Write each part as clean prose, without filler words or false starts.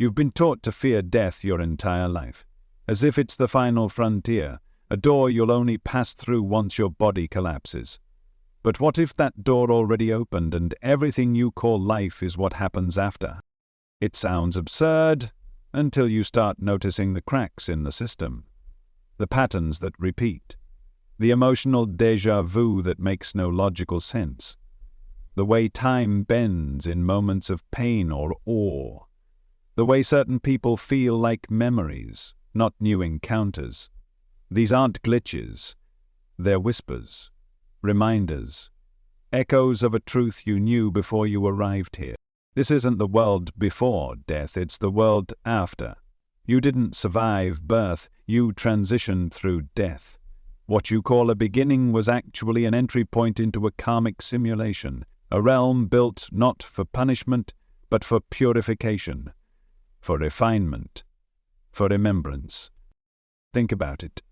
You've been taught to fear death your entire life, as if it's the final frontier, a door you'll only pass through once your body collapses. But what if that door already opened and everything you call life is what happens after? It sounds absurd until you start noticing the cracks in the system, the patterns that repeat, the emotional déjà vu that makes no logical sense, the way time bends in moments of pain or awe, the way certain people feel like memories, not new encounters. These aren't glitches, they're whispers, reminders, echoes of a truth you knew before you arrived here. This isn't the world before death, it's the world after. You didn't survive birth, you transitioned through death. What you call a beginning was actually an entry point into a karmic simulation, a realm built not for punishment, but for purification, for refinement, for remembrance. Think about it.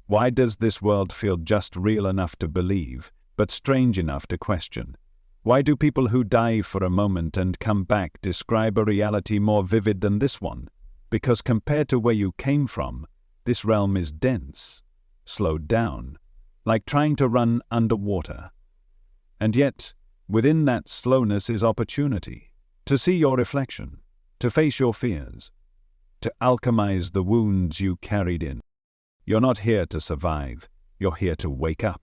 Why does this world feel just real enough to believe, but strange enough to question? Why do people who die for a moment and come back describe a reality more vivid than this one? Because compared to where you came from, this realm is dense, slowed down, like trying to run underwater. And yet, within that slowness is opportunity, to see your reflection, to face your fears, to alchemize the wounds you carried in. You're not here to survive, you're here to wake up.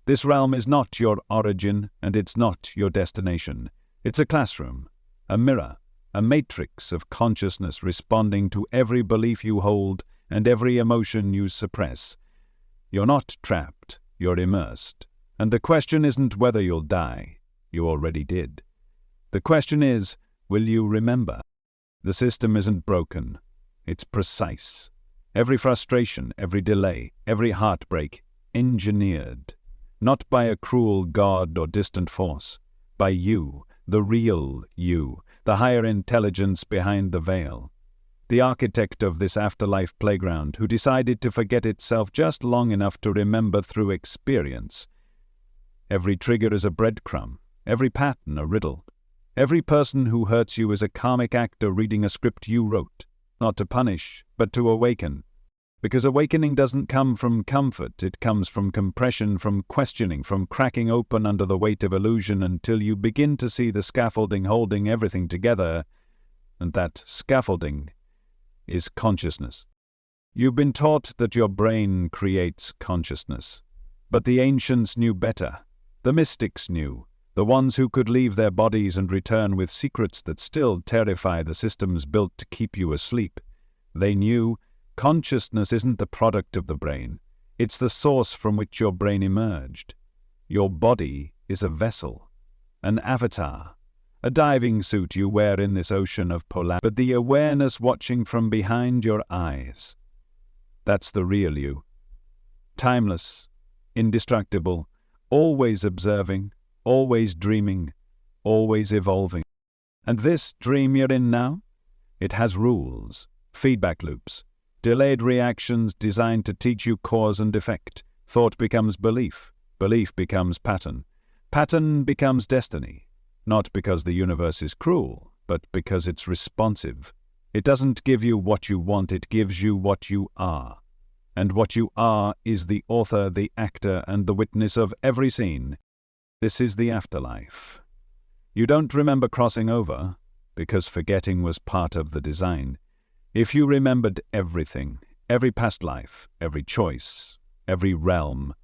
This realm is not your origin, and it's not your destination. It's a classroom, a mirror, a matrix of consciousness responding to every belief you hold and every emotion you suppress. You're not trapped, you're immersed. And the question isn't whether you'll die. You already did. The question is, will you remember? The system isn't broken. It's precise. Every frustration, every delay, every heartbreak, engineered. Not by a cruel god or distant force. By you, the real you, the higher intelligence behind the veil. The architect of this afterlife playground who decided to forget itself just long enough to remember through experience. Every trigger is a breadcrumb, every pattern a riddle. Every person who hurts you is a karmic actor reading a script you wrote, not to punish, but to awaken. Because awakening doesn't come from comfort, it comes from compression, from questioning, from cracking open under the weight of illusion until you begin to see the scaffolding holding everything together, and that scaffolding is consciousness. You've been taught that your brain creates consciousness, but the ancients knew better. The mystics knew, the ones who could leave their bodies and return with secrets that still terrify the systems built to keep you asleep. They knew consciousness isn't the product of the brain. It's the source from which your brain emerged. Your body is a vessel, an avatar, a diving suit you wear in this ocean of polarity, but the awareness watching from behind your eyes. That's the real you. Timeless, indestructible, always observing, always dreaming, always evolving. And this dream you're in now? It has rules, feedback loops, delayed reactions designed to teach you cause and effect. Thought becomes belief, belief becomes pattern, pattern becomes destiny. Not because the universe is cruel, but because it's responsive. It doesn't give you what you want, it gives you what you are. And what you are is the author, the actor, and the witness of every scene. This is the afterlife. You don't remember crossing over, because forgetting was part of the design. If you remembered everything, every past life, every choice, every realm,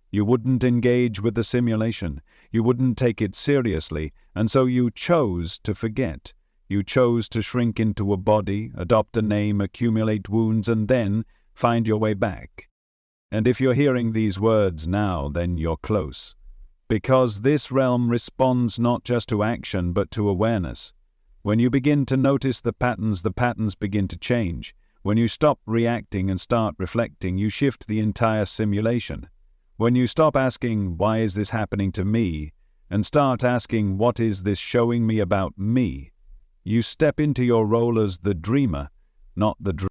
you wouldn't engage with the simulation, you wouldn't take it seriously, and so you chose to forget. You chose to shrink into a body, adopt a name, accumulate wounds, and then find your way back. And if you're hearing these words now, then you're close. Because this realm responds not just to action, but to awareness. When you begin to notice the patterns begin to change. When you stop reacting and start reflecting, you shift the entire simulation. When you stop asking, why is this happening to me, and start asking, what is this showing me about me, you step into your role as the dreamer, not the dreamer.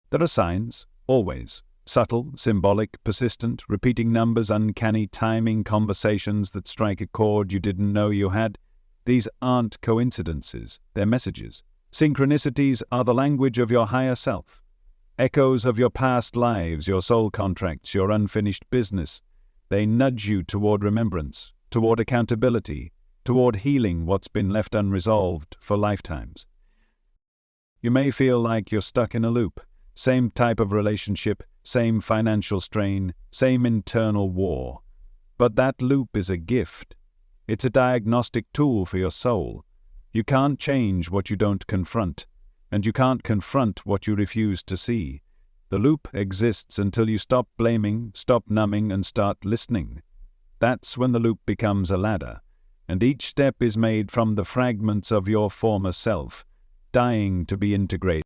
There are signs, always. Subtle, symbolic, persistent, repeating numbers, uncanny timing, conversations that strike a chord you didn't know you had. These aren't coincidences, they're messages. Synchronicities are the language of your higher self. Echoes of your past lives, your soul contracts, your unfinished business. They nudge you toward remembrance, toward accountability, toward healing what's been left unresolved for lifetimes. You may feel like you're stuck in a loop. Same type of relationship, same financial strain, same internal war. But that loop is a gift. It's a diagnostic tool for your soul. You can't change what you don't confront, and you can't confront what you refuse to see. The loop exists until you stop blaming, stop numbing, and start listening. That's when the loop becomes a ladder, and each step is made from the fragments of your former self, dying to be integrated.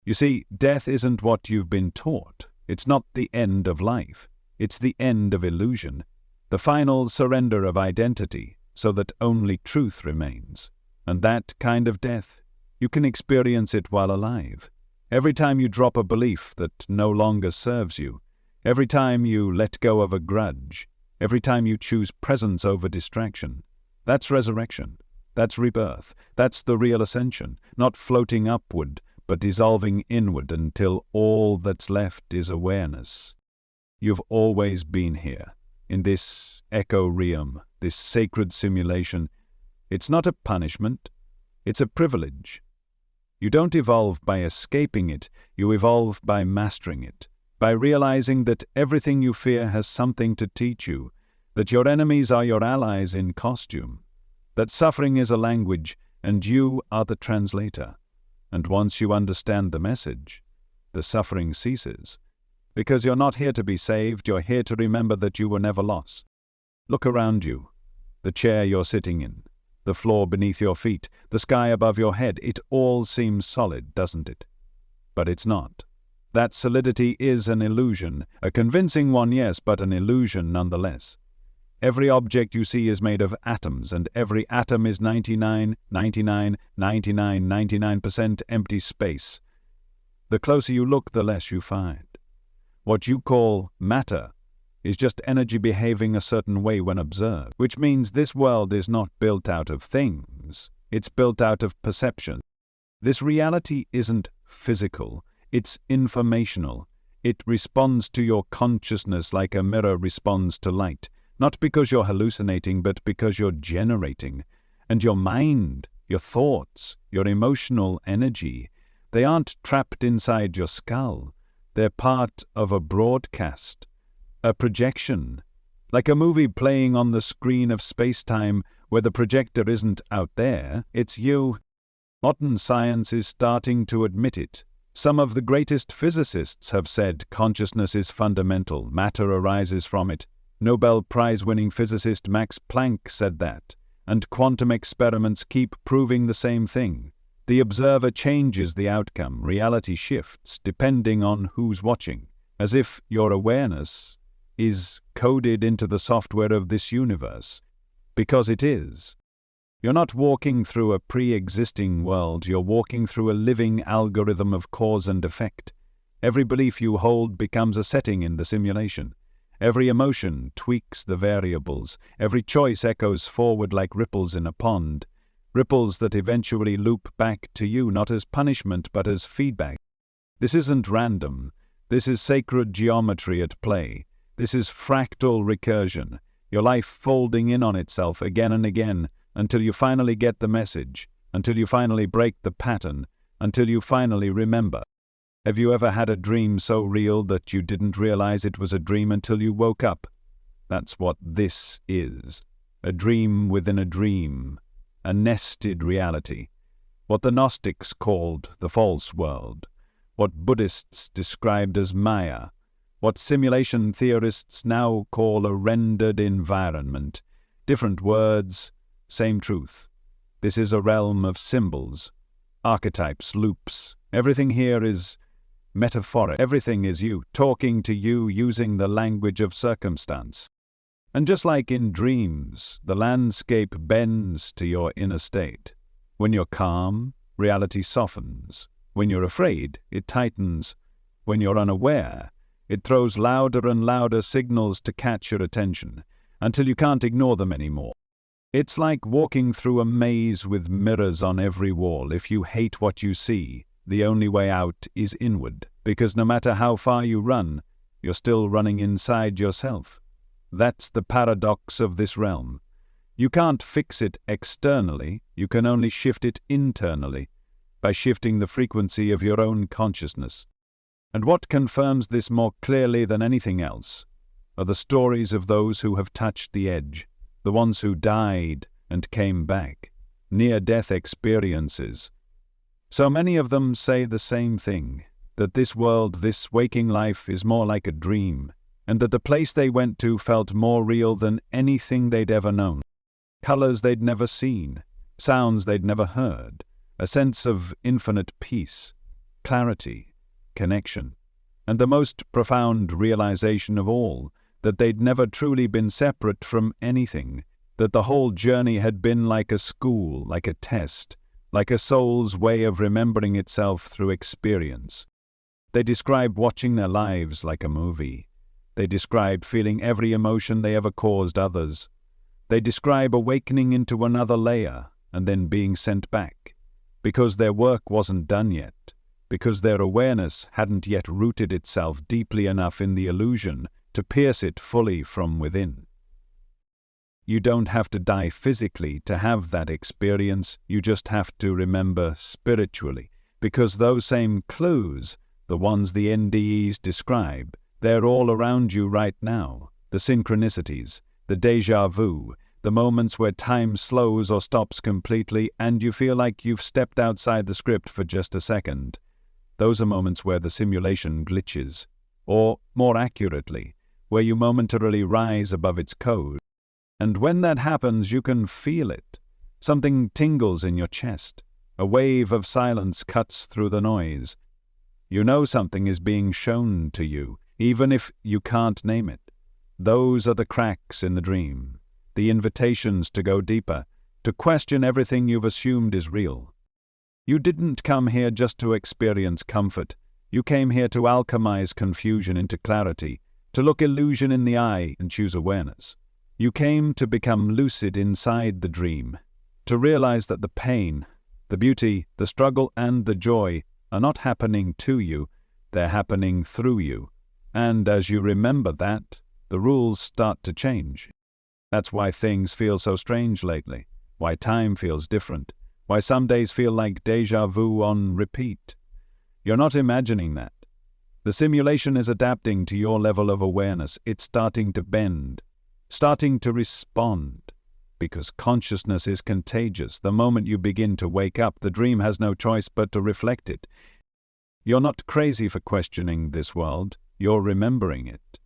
You see, death isn't what you've been taught. It's not the end of life. It's the end of illusion, the final surrender of identity, so that only truth remains. And that kind of death, you can experience it while alive. Every time you drop a belief that no longer serves you, every time you let go of a grudge, every time you choose presence over distraction, that's resurrection. That's rebirth. That's the real ascension, not floating upward, but dissolving inward until all that's left is awareness. You've always been here, in this echo realm, this sacred simulation. It's not a punishment, it's a privilege. You don't evolve by escaping it, you evolve by mastering it, by realizing that everything you fear has something to teach you, that your enemies are your allies in costume, that suffering is a language and you are the translator. And once you understand the message, the suffering ceases. Because you're not here to be saved, you're here to remember that you were never lost. Look around you, the chair you're sitting in, the floor beneath your feet, the sky above your head. It all seems solid, doesn't it? But it's not. That solidity is an illusion, a convincing one, yes, but an illusion nonetheless. Every object you see is made of atoms, and every atom is 99% empty space. The closer you look, the less you find. What you call matter is just energy behaving a certain way when observed, which means this world is not built out of things, it's built out of perception. This reality isn't physical, it's informational. It responds to your consciousness like a mirror responds to light, not because you're hallucinating, but because you're generating. And your mind, your thoughts, your emotional energy, they aren't trapped inside your skull. They're part of a broadcast, a projection, like a movie playing on the screen of space-time where the projector isn't out there, it's you. Modern science is starting to admit it. Some of the greatest physicists have said consciousness is fundamental, matter arises from it. Nobel Prize-winning physicist Max Planck said that, and quantum experiments keep proving the same thing. The observer changes the outcome, reality shifts, depending on who's watching, as if your awareness is coded into the software of this universe, because it is. You're not walking through a pre-existing world, you're walking through a living algorithm of cause and effect. Every belief you hold becomes a setting in the simulation. Every emotion tweaks the variables. Every choice echoes forward like ripples in a pond. Ripples that eventually loop back to you, not as punishment, but as feedback. This isn't random. This is sacred geometry at play. This is fractal recursion. Your life folding in on itself again and again, until you finally get the message, until you finally break the pattern, until you finally remember. Have you ever had a dream so real that you didn't realize it was a dream until you woke up? That's what this is. A dream within a dream. A nested reality. What the Gnostics called the false world. What Buddhists described as Maya. What simulation theorists now call a rendered environment. Different words, same truth. This is a realm of symbols, archetypes, loops. Everything here is metaphoric. Everything is you, talking to you using the language of circumstance. And just like in dreams, the landscape bends to your inner state. When you're calm, reality softens. When you're afraid, it tightens. When you're unaware, it throws louder and louder signals to catch your attention, until you can't ignore them anymore. It's like walking through a maze with mirrors on every wall. If you hate what you see, the only way out is inward, because no matter how far you run, you're still running inside yourself. That's the paradox of this realm. You can't fix it externally, you can only shift it internally, by shifting the frequency of your own consciousness. And what confirms this more clearly than anything else are the stories of those who have touched the edge, the ones who died and came back, near-death experiences. So many of them say the same thing, that this world, this waking life, is more like a dream, and that the place they went to felt more real than anything they'd ever known. Colors they'd never seen, sounds they'd never heard, a sense of infinite peace, clarity, connection, and the most profound realization of all, that they'd never truly been separate from anything, that the whole journey had been like a school, like a test, like a soul's way of remembering itself through experience. They describe watching their lives like a movie. They describe feeling every emotion they ever caused others. They describe awakening into another layer and then being sent back, because their work wasn't done yet, because their awareness hadn't yet rooted itself deeply enough in the illusion to pierce it fully from within. You don't have to die physically to have that experience, you just have to remember spiritually, because those same clues, the ones the NDEs describe, they're all around you right now. The synchronicities, the déjà vu, the moments where time slows or stops completely and you feel like you've stepped outside the script for just a second. Those are moments where the simulation glitches, or more accurately, where you momentarily rise above its code. And when that happens, you can feel it. Something tingles in your chest. A wave of silence cuts through the noise. You know something is being shown to you, even if you can't name it. Those are the cracks in the dream, the invitations to go deeper, to question everything you've assumed is real. You didn't come here just to experience comfort. You came here to alchemize confusion into clarity, to look illusion in the eye and choose awareness. You came to become lucid inside the dream, to realize that the pain, the beauty, the struggle, and the joy are not happening to you, they're happening through you. And as you remember that, the rules start to change. That's why things feel so strange lately, why time feels different, why some days feel like déjà vu on repeat. You're not imagining that. The simulation is adapting to your level of awareness. It's starting to bend, starting to respond, because consciousness is contagious. The moment you begin to wake up, the dream has no choice but to reflect it. You're not crazy for questioning this world. You're remembering it.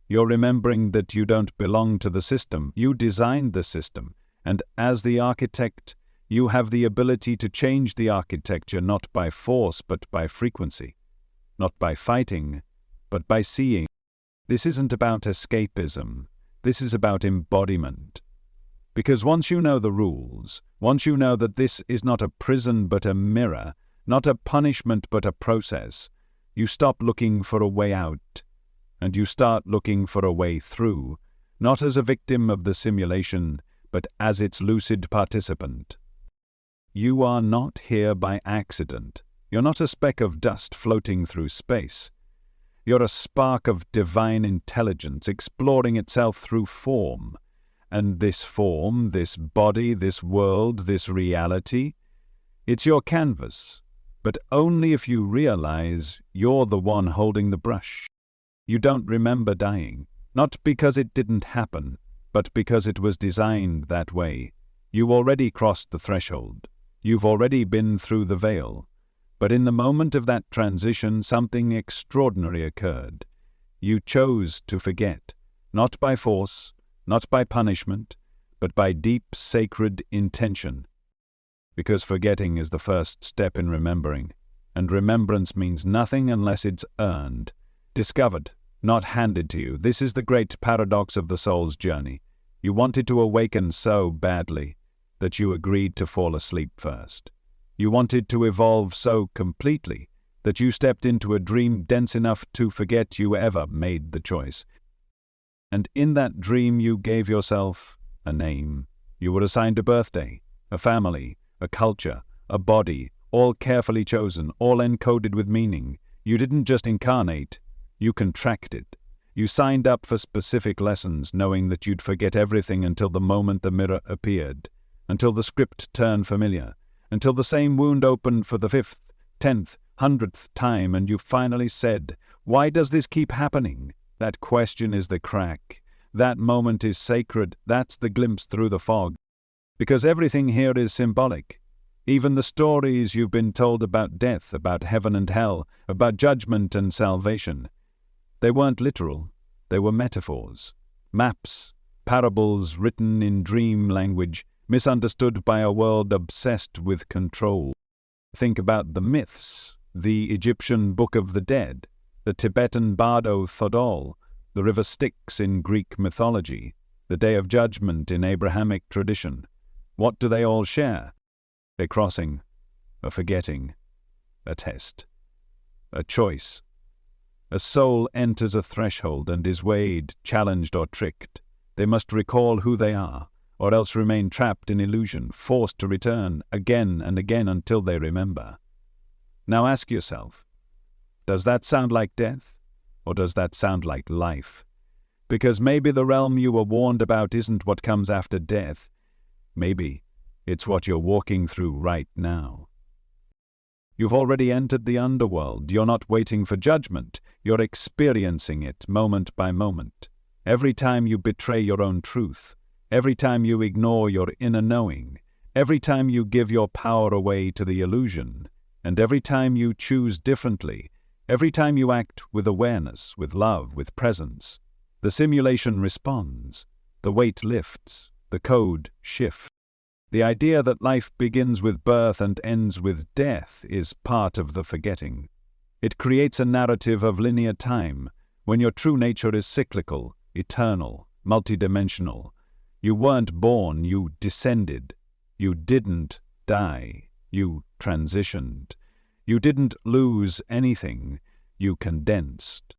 You're remembering that you don't belong to the system. You designed the system, and as the architect, you have the ability to change the architecture not by force but by frequency, not by fighting, but by seeing. This isn't about escapism. This is about embodiment. Because once you know the rules, once you know that this is not a prison but a mirror, not a punishment but a process, you stop looking for a way out, and you start looking for a way through, not as a victim of the simulation, but as its lucid participant. You are not here by accident. You're not a speck of dust floating through space. You're a spark of divine intelligence exploring itself through form. And this form, this body, this world, this reality, it's your canvas. But only if you realize you're the one holding the brush. You don't remember dying, not because it didn't happen, but because it was designed that way. You already crossed the threshold. You've already been through the veil. But in the moment of that transition, something extraordinary occurred. You chose to forget, not by force, not by punishment, but by deep sacred intention. Because forgetting is the first step in remembering, and remembrance means nothing unless it's earned, discovered, not handed to you. This is the great paradox of the soul's journey. You wanted to awaken so badly that you agreed to fall asleep first. You wanted to evolve so completely that you stepped into a dream dense enough to forget you ever made the choice. And in that dream you gave yourself a name. You were assigned a birthday, a family, a culture, a body, all carefully chosen, all encoded with meaning. You didn't just incarnate, you contracted. You signed up for specific lessons, knowing that you'd forget everything until the moment the mirror appeared, until the script turned familiar, until the same wound opened for the 5th, 10th, 100th time, and you finally said, "Why does this keep happening?" That question is the crack. That moment is sacred. That's the glimpse through the fog. Because everything here is symbolic. Even the stories you've been told about death, about heaven and hell, about judgment and salvation. They weren't literal. They were metaphors. Maps, parables written in dream language, misunderstood by a world obsessed with control. Think about the myths, the Egyptian Book of the Dead, the Tibetan Bardo Thodol, the river Styx in Greek mythology, the Day of Judgment in Abrahamic tradition. What do they all share? A crossing, a forgetting, a test, a choice. A soul enters a threshold and is weighed, challenged or tricked. They must recall who they are, or else remain trapped in illusion, forced to return again and again until they remember. Now ask yourself, does that sound like death, or does that sound like life? Because maybe the realm you were warned about isn't what comes after death. Maybe it's what you're walking through right now. You've already entered the underworld. You're not waiting for judgment. You're experiencing it moment by moment. Every time you betray your own truth, every time you ignore your inner knowing, every time you give your power away to the illusion, and every time you choose differently, every time you act with awareness, with love, with presence, the simulation responds, the weight lifts, the code shifts. The idea that life begins with birth and ends with death is part of the forgetting. It creates a narrative of linear time, when your true nature is cyclical, eternal, multidimensional. You weren't born, you descended. You didn't die, you transitioned. You didn't lose anything, you condensed.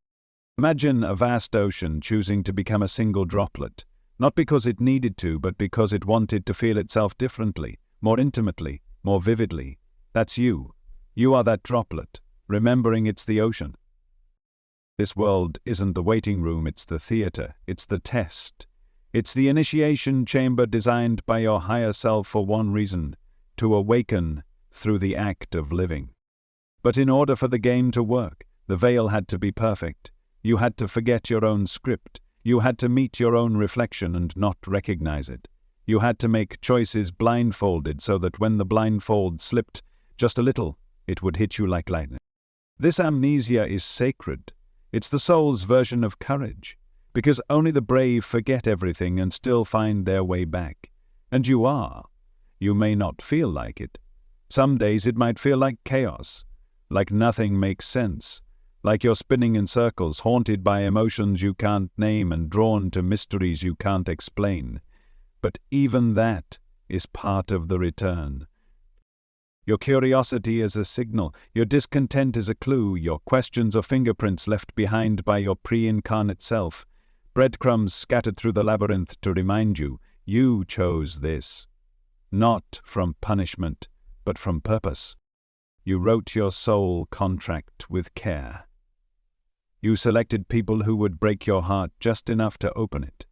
Imagine a vast ocean choosing to become a single droplet. Not because it needed to, but because it wanted to feel itself differently, more intimately, more vividly. That's you. You are that droplet, remembering it's the ocean. This world isn't the waiting room, it's the theater, it's the test. It's the initiation chamber designed by your higher self for one reason, to awaken through the act of living. But in order for the game to work, the veil had to be perfect. You had to forget your own script. You had to meet your own reflection and not recognize it. You had to make choices blindfolded so that when the blindfold slipped just a little, it would hit you like lightning. This amnesia is sacred. It's the soul's version of courage, because only the brave forget everything and still find their way back. And you are. You may not feel like it. Some days it might feel like chaos, like nothing makes sense. Like you're spinning in circles, haunted by emotions you can't name and drawn to mysteries you can't explain. But even that is part of the return. Your curiosity is a signal, your discontent is a clue, your questions are fingerprints left behind by your pre-incarnate self, breadcrumbs scattered through the labyrinth to remind you, you chose this. Not from punishment, but from purpose. You wrote your soul contract with care. You selected people who would break your heart just enough to open it.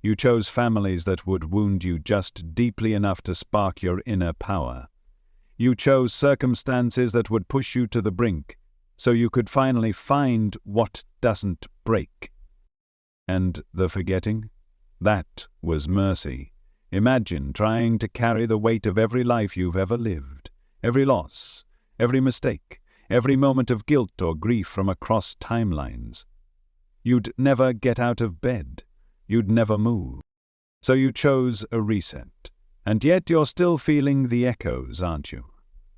You chose families that would wound you just deeply enough to spark your inner power. You chose circumstances that would push you to the brink, so you could finally find what doesn't break. And the forgetting? That was mercy. Imagine trying to carry the weight of every life you've ever lived, every loss, every mistake, every moment of guilt or grief from across timelines. You'd never get out of bed. You'd never move. So you chose a reset. And yet you're still feeling the echoes, aren't you?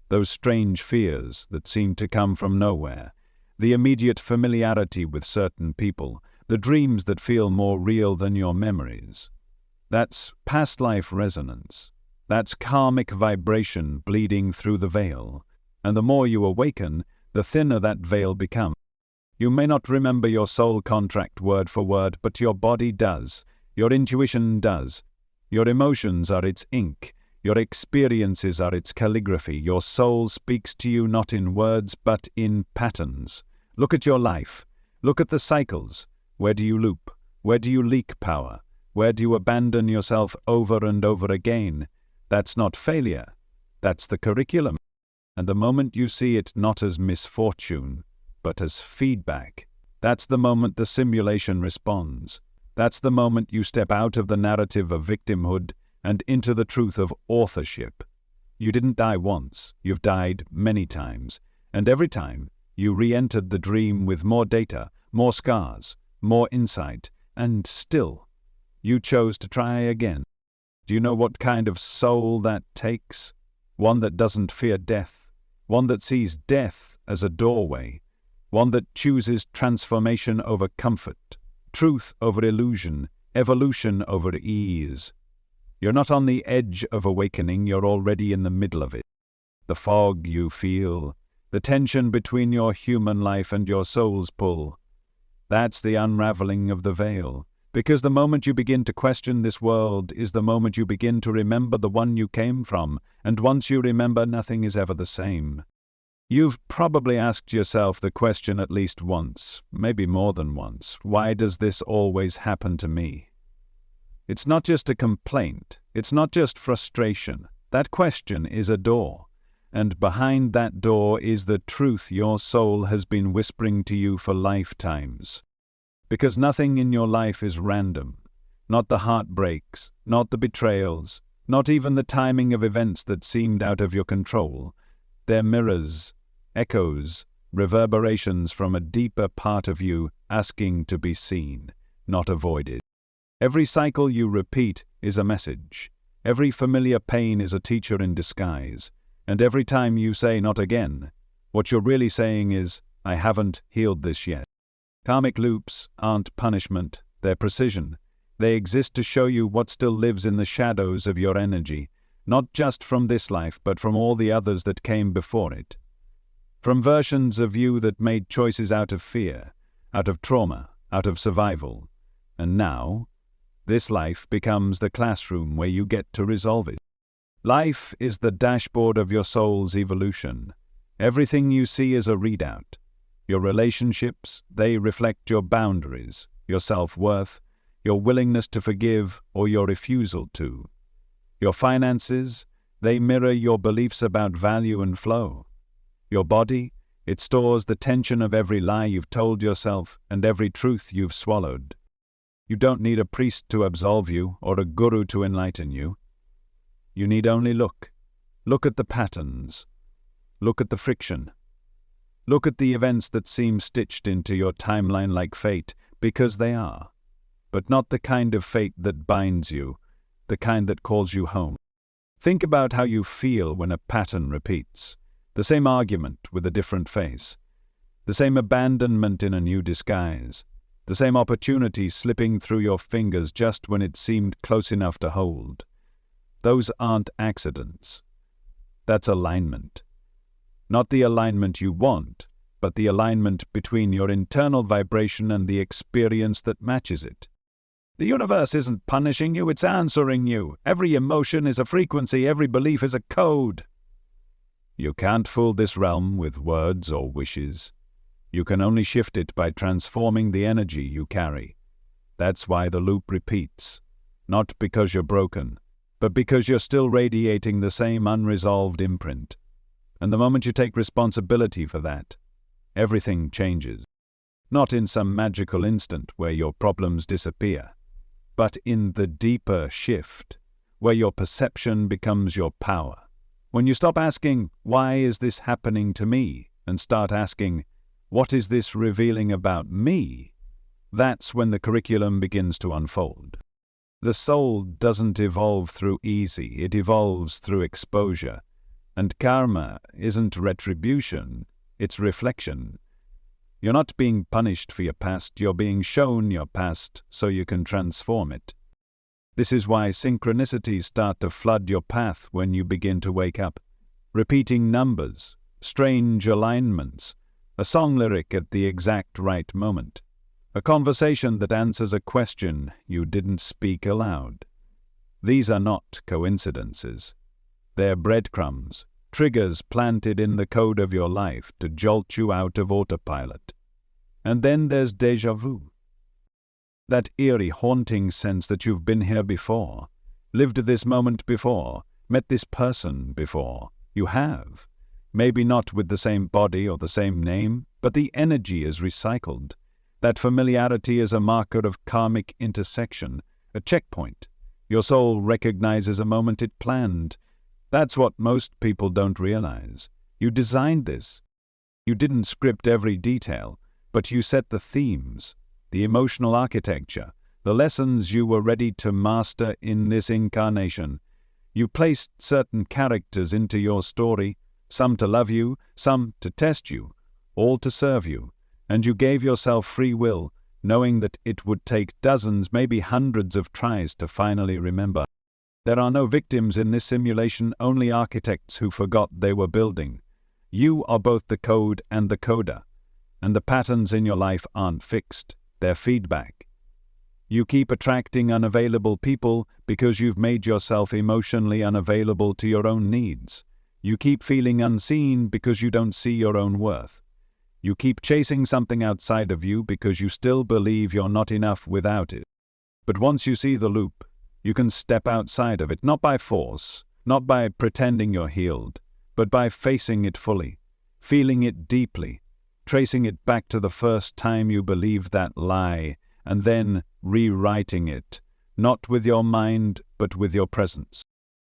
Those strange fears that seem to come from nowhere. The immediate familiarity with certain people. The dreams that feel more real than your memories. That's past life resonance. That's karmic vibration bleeding through the veil. And the more you awaken, the thinner that veil becomes. You may not remember your soul contract word for word, but your body does. Your intuition does. Your emotions are its ink. Your experiences are its calligraphy. Your soul speaks to you not in words but in patterns. Look at your life. Look at the cycles. Where do you loop? Where do you leak power? Where do you abandon yourself over and over again? That's not failure. That's the curriculum. And the moment you see it not as misfortune, but as feedback, that's the moment the simulation responds. That's the moment you step out of the narrative of victimhood and into the truth of authorship. You didn't die once, you've died many times, and every time you re-entered the dream with more data, more scars, more insight, and still, you chose to try again. Do you know what kind of soul that takes? One that doesn't fear death, one that sees death as a doorway, one that chooses transformation over comfort, truth over illusion, evolution over ease. You're not on the edge of awakening, you're already in the middle of it. The fog you feel, the tension between your human life and your soul's pull, that's the unraveling of the veil. Because the moment you begin to question this world is the moment you begin to remember the one you came from, and once you remember, nothing is ever the same. You've probably asked yourself the question at least once, maybe more than once, why does this always happen to me? It's not just a complaint, it's not just frustration. That question is a door, and behind that door is the truth your soul has been whispering to you for lifetimes. Because nothing in your life is random, not the heartbreaks, not the betrayals, not even the timing of events that seemed out of your control. They're mirrors, echoes, reverberations from a deeper part of you asking to be seen, not avoided. Every cycle you repeat is a message. Every familiar pain is a teacher in disguise. And every time you say not again, what you're really saying is, I haven't healed this yet. Karmic loops aren't punishment, they're precision. They exist to show you what still lives in the shadows of your energy, not just from this life, but from all the others that came before it. From versions of you that made choices out of fear, out of trauma, out of survival. And now, this life becomes the classroom where you get to resolve it. Life is the dashboard of your soul's evolution. Everything you see is a readout. Your relationships, they reflect your boundaries, your self-worth, your willingness to forgive or your refusal to. Your finances, they mirror your beliefs about value and flow. Your body, it stores the tension of every lie you've told yourself and every truth you've swallowed. You don't need a priest to absolve you or a guru to enlighten you. You need only look. Look at the patterns. Look at the friction. Look at the events that seem stitched into your timeline like fate, because they are. But not the kind of fate that binds you, the kind that calls you home. Think about how you feel when a pattern repeats. The same argument with a different face. The same abandonment in a new disguise. The same opportunity slipping through your fingers just when it seemed close enough to hold. Those aren't accidents. That's alignment. Not the alignment you want, but the alignment between your internal vibration and the experience that matches it. The universe isn't punishing you, it's answering you. Every emotion is a frequency, every belief is a code. You can't fool this realm with words or wishes. You can only shift it by transforming the energy you carry. That's why the loop repeats. Not because you're broken, but because you're still radiating the same unresolved imprint. And the moment you take responsibility for that, everything changes. Not in some magical instant where your problems disappear, but in the deeper shift, where your perception becomes your power. When you stop asking, why is this happening to me? And start asking, what is this revealing about me? That's when the curriculum begins to unfold. The soul doesn't evolve through easy, it evolves through exposure. And karma isn't retribution, it's reflection. You're not being punished for your past, you're being shown your past so you can transform it. This is why synchronicities start to flood your path when you begin to wake up. Repeating numbers, strange alignments, a song lyric at the exact right moment, a conversation that answers a question you didn't speak aloud. These are not coincidences. They're breadcrumbs, triggers planted in the code of your life to jolt you out of autopilot. And then there's déjà vu. That eerie, haunting sense that you've been here before, lived this moment before, met this person before. You have. Maybe not with the same body or the same name, but the energy is recycled. That familiarity is a marker of karmic intersection, a checkpoint. Your soul recognizes a moment it planned. That's what most people don't realize. You designed this. You didn't script every detail, but you set the themes, the emotional architecture, the lessons you were ready to master in this incarnation. You placed certain characters into your story, some to love you, some to test you, all to serve you, and you gave yourself free will, knowing that it would take dozens, maybe hundreds of tries to finally remember. There are no victims in this simulation, only architects who forgot they were building. You are both the code and the coder, and the patterns in your life aren't fixed, they're feedback. You keep attracting unavailable people because you've made yourself emotionally unavailable to your own needs. You keep feeling unseen because you don't see your own worth. You keep chasing something outside of you because you still believe you're not enough without it. But once you see the loop, you can step outside of it, not by force, not by pretending you're healed, but by facing it fully, feeling it deeply, tracing it back to the first time you believed that lie, and then rewriting it, not with your mind, but with your presence.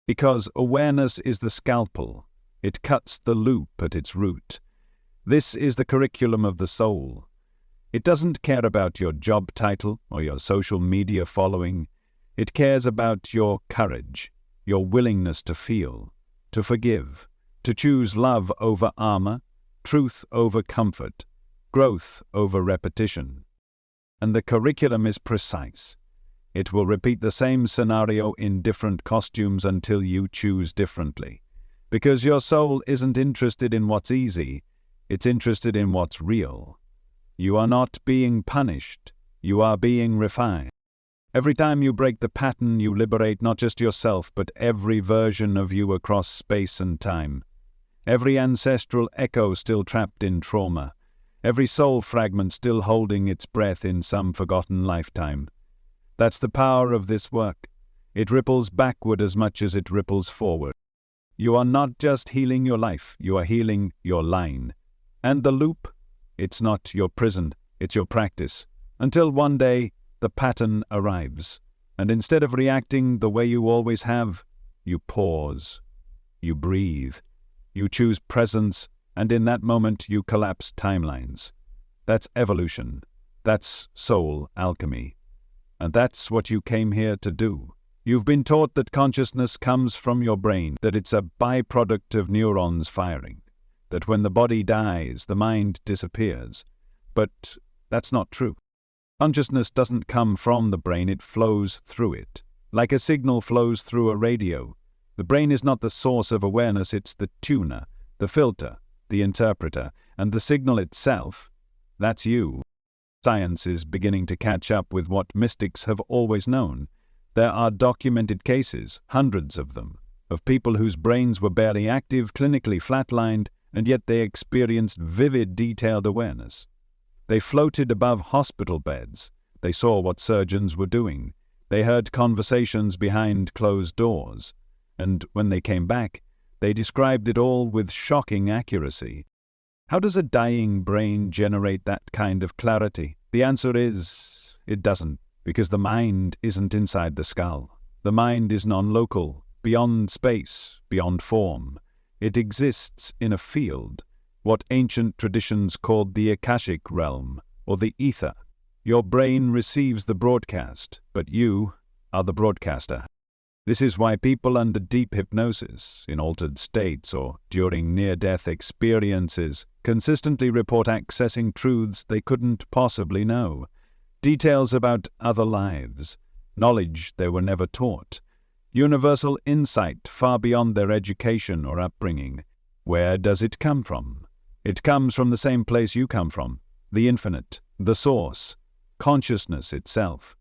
Because awareness is the scalpel. It cuts the loop at its root. This is the curriculum of the soul. It doesn't care about your job title or your social media following. It cares about your courage, your willingness to feel, to forgive, to choose love over armor, truth over comfort, growth over repetition. And the curriculum is precise. It will repeat the same scenario in different costumes until you choose differently. Because your soul isn't interested in what's easy, it's interested in what's real. You are not being punished, you are being refined. Every time you break the pattern, you liberate not just yourself, but every version of you across space and time. Every ancestral echo still trapped in trauma. Every soul fragment still holding its breath in some forgotten lifetime. That's the power of this work. It ripples backward as much as it ripples forward. You are not just healing your life, you are healing your line. And the loop? It's not your prison, it's your practice. Until one day, the pattern arrives. And instead of reacting the way you always have, you pause. You breathe. You choose presence, and in that moment you collapse timelines. That's evolution. That's soul alchemy. And that's what you came here to do. You've been taught that consciousness comes from your brain, that it's a byproduct of neurons firing, that when the body dies, the mind disappears. But that's not true. Consciousness doesn't come from the brain, it flows through it. Like a signal flows through a radio. The brain is not the source of awareness, it's the tuner, the filter, the interpreter, and the signal itself, that's you. Science is beginning to catch up with what mystics have always known. There are documented cases, hundreds of them, of people whose brains were barely active, clinically flatlined, and yet they experienced vivid, detailed awareness. They floated above hospital beds. They saw what surgeons were doing. They heard conversations behind closed doors. And when they came back, they described it all with shocking accuracy. How does a dying brain generate that kind of clarity? The answer is, it doesn't, because the mind isn't inside the skull. The mind is non-local, beyond space, beyond form. It exists in a field, what ancient traditions called the Akashic realm, or the ether. Your brain receives the broadcast, but you are the broadcaster. This is why people under deep hypnosis, in altered states, or during near-death experiences, consistently report accessing truths they couldn't possibly know, details about other lives, knowledge they were never taught, universal insight far beyond their education or upbringing. Where does it come from? It comes from the same place you come from, the infinite, the source, consciousness itself.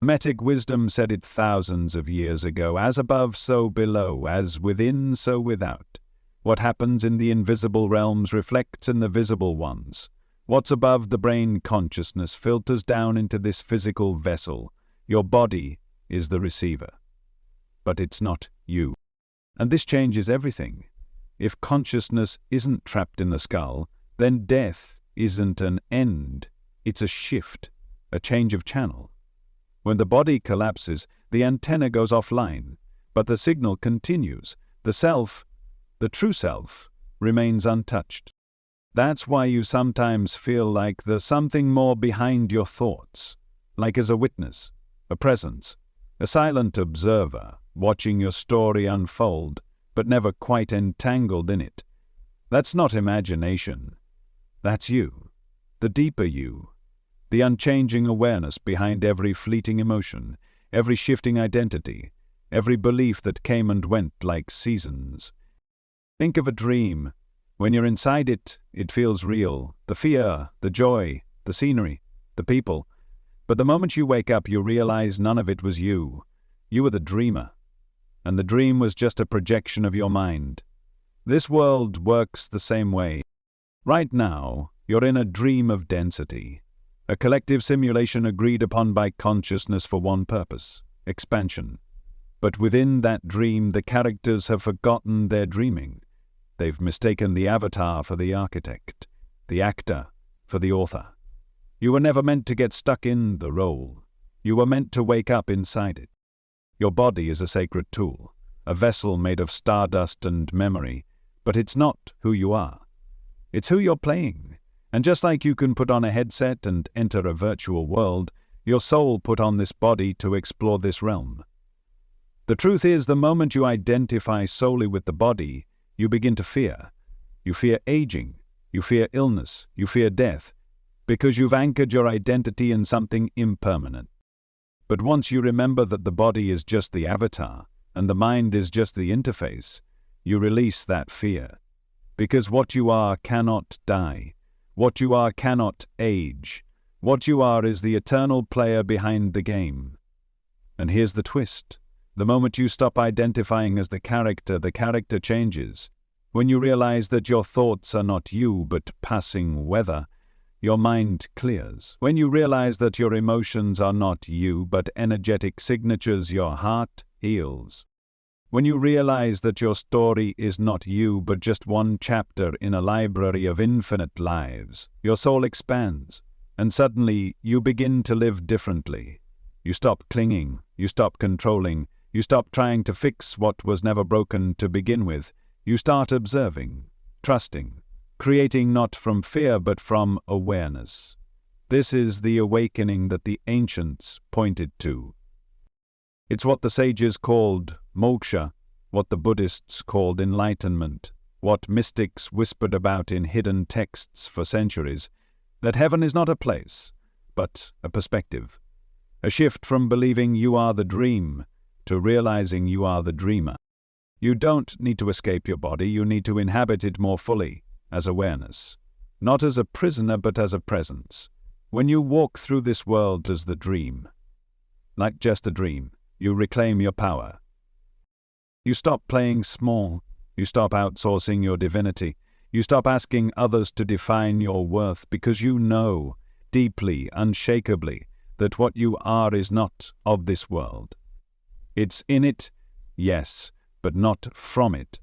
Hermetic wisdom said it thousands of years ago, as above, so below, as within, so without. What happens in the invisible realms reflects in the visible ones. What's above the brain consciousness filters down into this physical vessel. Your body is the receiver. But it's not you. And this changes everything. If consciousness isn't trapped in the skull, then death isn't an end. It's a shift, a change of channel. When the body collapses, the antenna goes offline, but the signal continues. The self, the true self, remains untouched. That's why you sometimes feel like there's something more behind your thoughts, like as a witness, a presence, a silent observer, watching your story unfold, but never quite entangled in it. That's not imagination. That's you, the deeper you, the unchanging awareness behind every fleeting emotion, every shifting identity, every belief that came and went like seasons. Think of a dream. When you're inside it, it feels real. The fear, the joy, the scenery, the people. But the moment you wake up, you realize none of it was you. You were the dreamer. And the dream was just a projection of your mind. This world works the same way. Right now, you're in a dream of density. A collective simulation agreed upon by consciousness for one purpose, expansion. But within that dream, the characters have forgotten their dreaming. They've mistaken the avatar for the architect, the actor for the author. You were never meant to get stuck in the role. You were meant to wake up inside it. Your body is a sacred tool, a vessel made of stardust and memory, but it's not who you are. It's who you're playing. And just like you can put on a headset and enter a virtual world, your soul put on this body to explore this realm. The truth is, the moment you identify solely with the body, you begin to fear. You fear aging, you fear illness, you fear death, because you've anchored your identity in something impermanent. But once you remember that the body is just the avatar, and the mind is just the interface, you release that fear. Because what you are cannot die. What you are cannot age. What you are is the eternal player behind the game. And here's the twist. The moment you stop identifying as the character changes. When you realize that your thoughts are not you but passing weather, your mind clears. When you realize that your emotions are not you but energetic signatures, your heart heals. When you realize that your story is not you but just one chapter in a library of infinite lives, your soul expands, and suddenly you begin to live differently. You stop clinging, you stop controlling, you stop trying to fix what was never broken to begin with. You start observing, trusting, creating not from fear but from awareness. This is the awakening that the ancients pointed to. It's what the sages called moksha, what the Buddhists called enlightenment, what mystics whispered about in hidden texts for centuries, that heaven is not a place, but a perspective. A shift from believing you are the dream to realizing you are the dreamer. You don't need to escape your body, you need to inhabit it more fully, as awareness. Not as a prisoner, but as a presence. When you walk through this world as the dream, like just a dream, you reclaim your power. You stop playing small. You stop outsourcing your divinity. You stop asking others to define your worth because you know, deeply, unshakably, that what you are is not of this world. It's in it, yes, but not from it.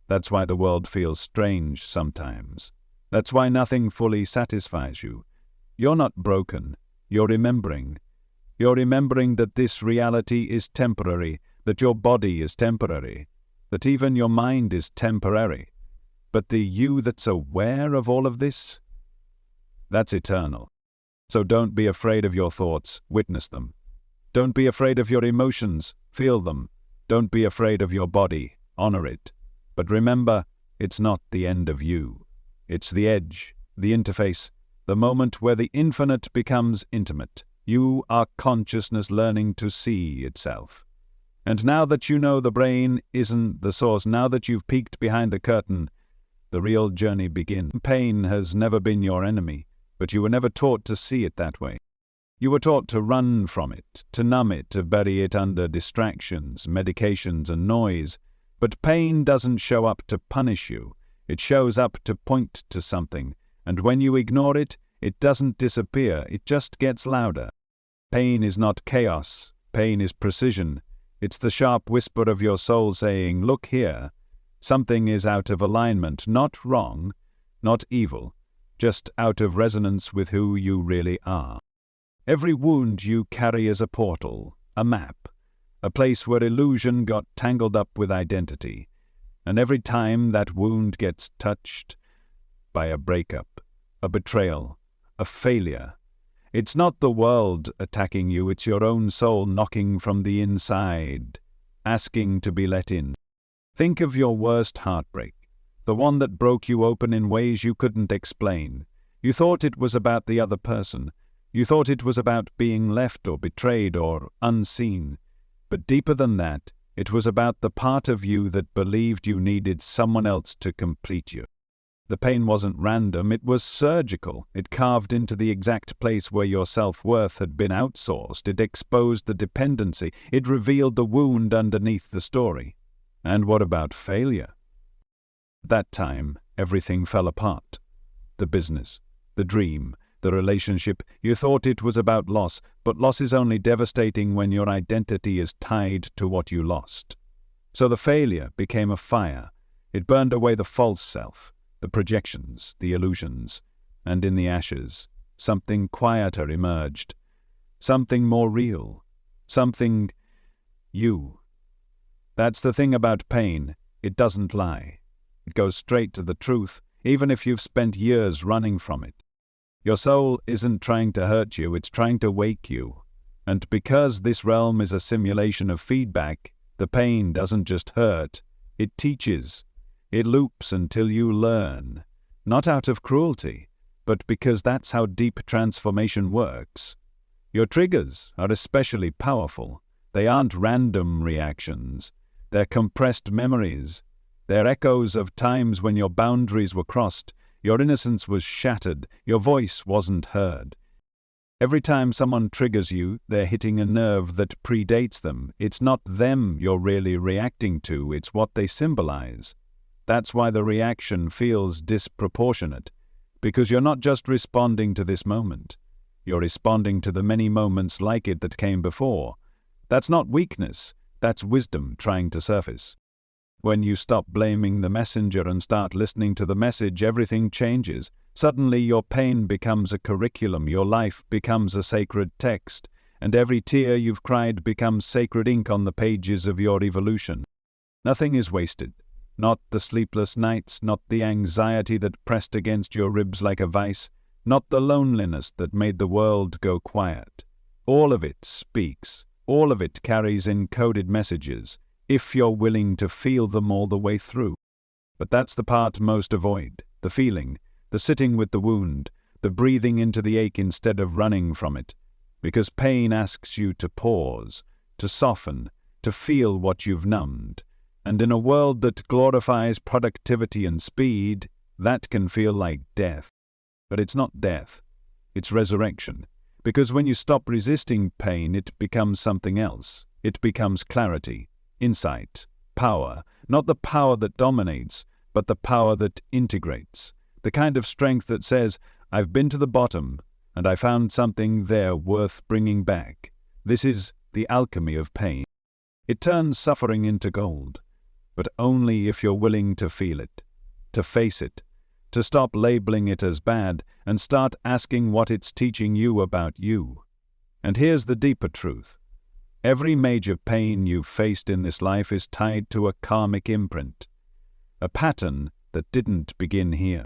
That's why the world feels strange sometimes. That's why nothing fully satisfies you. You're not broken. You're remembering. You're remembering that this reality is temporary, that your body is temporary, that even your mind is temporary. But the you that's aware of all of this, that's eternal. So don't be afraid of your thoughts, witness them. Don't be afraid of your emotions, feel them. Don't be afraid of your body, honor it. But remember, it's not the end of you. It's the edge, the interface, the moment where the infinite becomes intimate. You are consciousness learning to see itself. And now that you know the brain isn't the source, now that you've peeked behind the curtain, the real journey begins. Pain has never been your enemy, but you were never taught to see it that way. You were taught to run from it, to numb it, to bury it under distractions, medications, and noise. But pain doesn't show up to punish you. It shows up to point to something. And when you ignore it, it doesn't disappear, it just gets louder. Pain is not chaos. Pain is precision. It's the sharp whisper of your soul saying, look here. Something is out of alignment, not wrong, not evil, just out of resonance with who you really are. Every wound you carry is a portal, a map, a place where illusion got tangled up with identity. And every time that wound gets touched by a breakup, a betrayal, a failure, it's not the world attacking you, it's your own soul knocking from the inside, asking to be let in. Think of your worst heartbreak, the one that broke you open in ways you couldn't explain. You thought it was about the other person. You thought it was about being left or betrayed or unseen. But deeper than that, it was about the part of you that believed you needed someone else to complete you. The pain wasn't random, it was surgical. It carved into the exact place where your self-worth had been outsourced. It exposed the dependency. It revealed the wound underneath the story. And what about failure? At that time, everything fell apart. The business, the dream, the relationship. You thought it was about loss, but loss is only devastating when your identity is tied to what you lost. So the failure became a fire. It burned away the false self, the projections, the illusions, and in the ashes, something quieter emerged. Something more real. Something you. That's the thing about pain. It doesn't lie. It goes straight to the truth, even if you've spent years running from it. Your soul isn't trying to hurt you, it's trying to wake you. And because this realm is a simulation of feedback, the pain doesn't just hurt, it teaches. It loops until you learn. Not out of cruelty, but because that's how deep transformation works. Your triggers are especially powerful. They aren't random reactions. They're compressed memories. They're echoes of times when your boundaries were crossed, your innocence was shattered, your voice wasn't heard. Every time someone triggers you, they're hitting a nerve that predates them. It's not them you're really reacting to, it's what they symbolize. That's why the reaction feels disproportionate, because you're not just responding to this moment. You're responding to the many moments like it that came before. That's not weakness, that's wisdom trying to surface. When you stop blaming the messenger and start listening to the message, everything changes. Suddenly your pain becomes a curriculum, your life becomes a sacred text, and every tear you've cried becomes sacred ink on the pages of your evolution. Nothing is wasted. Not the sleepless nights, not the anxiety that pressed against your ribs like a vice, not the loneliness that made the world go quiet. All of it speaks. All of it carries encoded messages, if you're willing to feel them all the way through. But that's the part most avoid, the feeling, the sitting with the wound, the breathing into the ache instead of running from it. Because pain asks you to pause, to soften, to feel what you've numbed. And in a world that glorifies productivity and speed, that can feel like death. But it's not death, it's resurrection. Because when you stop resisting pain, it becomes something else. It becomes clarity, insight, power. Not the power that dominates, but the power that integrates. The kind of strength that says, I've been to the bottom, and I found something there worth bringing back. This is the alchemy of pain. It turns suffering into gold, but only if you're willing to feel it, to face it, to stop labeling it as bad and start asking what it's teaching you about you. And here's the deeper truth. Every major pain you've faced in this life is tied to a karmic imprint, a pattern that didn't begin here,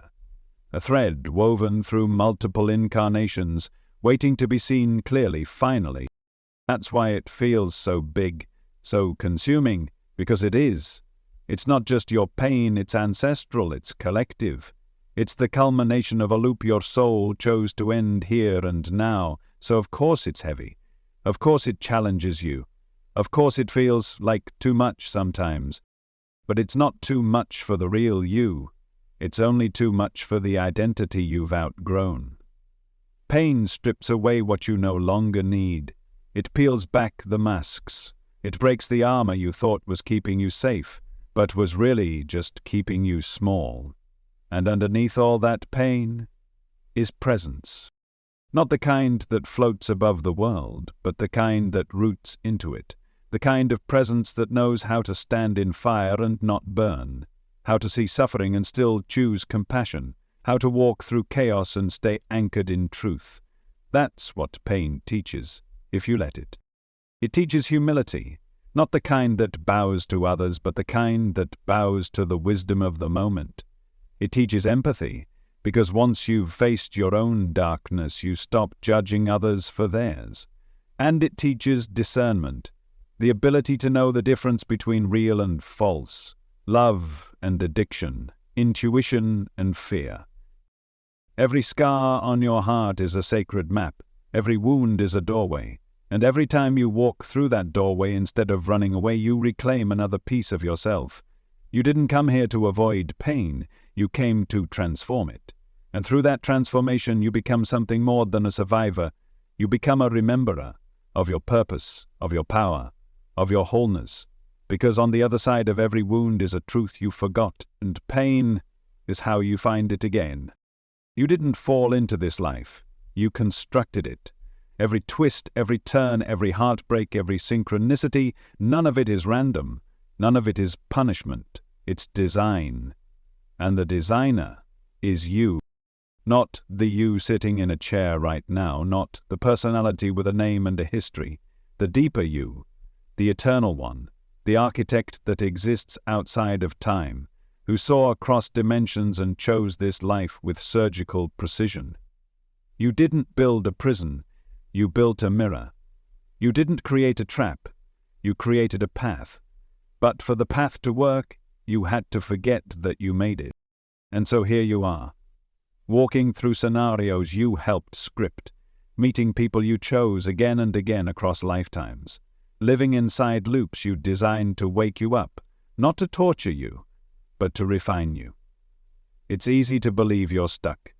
a thread woven through multiple incarnations, waiting to be seen clearly finally. That's why it feels so big, so consuming, because it is. It's not just your pain, it's ancestral, it's collective. It's the culmination of a loop your soul chose to end here and now, so of course it's heavy. Of course it challenges you. Of course it feels like too much sometimes. But it's not too much for the real you. It's only too much for the identity you've outgrown. Pain strips away what you no longer need. It peels back the masks. It breaks the armor you thought was keeping you safe, but was really just keeping you small. And underneath all that pain is presence. Not the kind that floats above the world, but the kind that roots into it. The kind of presence that knows how to stand in fire and not burn, how to see suffering and still choose compassion, how to walk through chaos and stay anchored in truth. That's what pain teaches, if you let it. It teaches humility, not the kind that bows to others, but the kind that bows to the wisdom of the moment. It teaches empathy, because once you've faced your own darkness, you stop judging others for theirs. And it teaches discernment, the ability to know the difference between real and false, love and addiction, intuition and fear. Every scar on your heart is a sacred map, every wound is a doorway, and every time you walk through that doorway, instead of running away, you reclaim another piece of yourself. You didn't come here to avoid pain, you came to transform it. And through that transformation, you become something more than a survivor. You become a rememberer of your purpose, of your power, of your wholeness. Because on the other side of every wound is a truth you forgot, and pain is how you find it again. You didn't fall into this life. You constructed it. Every twist, every turn, every heartbreak, every synchronicity, none of it is random. None of it is punishment. It's design. And the designer is you. Not the you sitting in a chair right now, not the personality with a name and a history. The deeper you, the eternal one, the architect that exists outside of time, who saw across dimensions and chose this life with surgical precision. You didn't build a prison, you built a mirror. You didn't create a trap, you created a path. But for the path to work, you had to forget that you made it. And so here you are, walking through scenarios you helped script, meeting people you chose again and again across lifetimes, living inside loops you designed to wake you up, not to torture you, but to refine you. It's easy to believe you're stuck,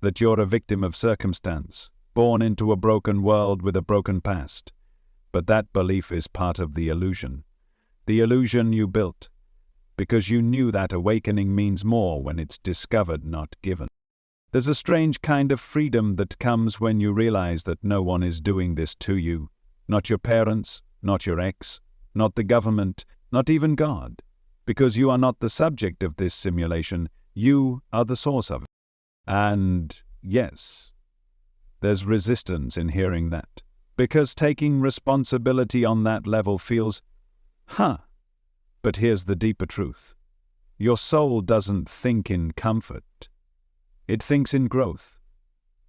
that you're a victim of circumstance, born into a broken world with a broken past. But that belief is part of the illusion you built, because you knew that awakening means more when it's discovered, not given. There's a strange kind of freedom that comes when you realize that no one is doing this to you, not your parents, not your ex, not the government, not even God, because you are not the subject of this simulation, you are the source of it. And yes, there's resistance in hearing that, because taking responsibility on that level feels, But here's the deeper truth. Your soul doesn't think in comfort. It thinks in growth.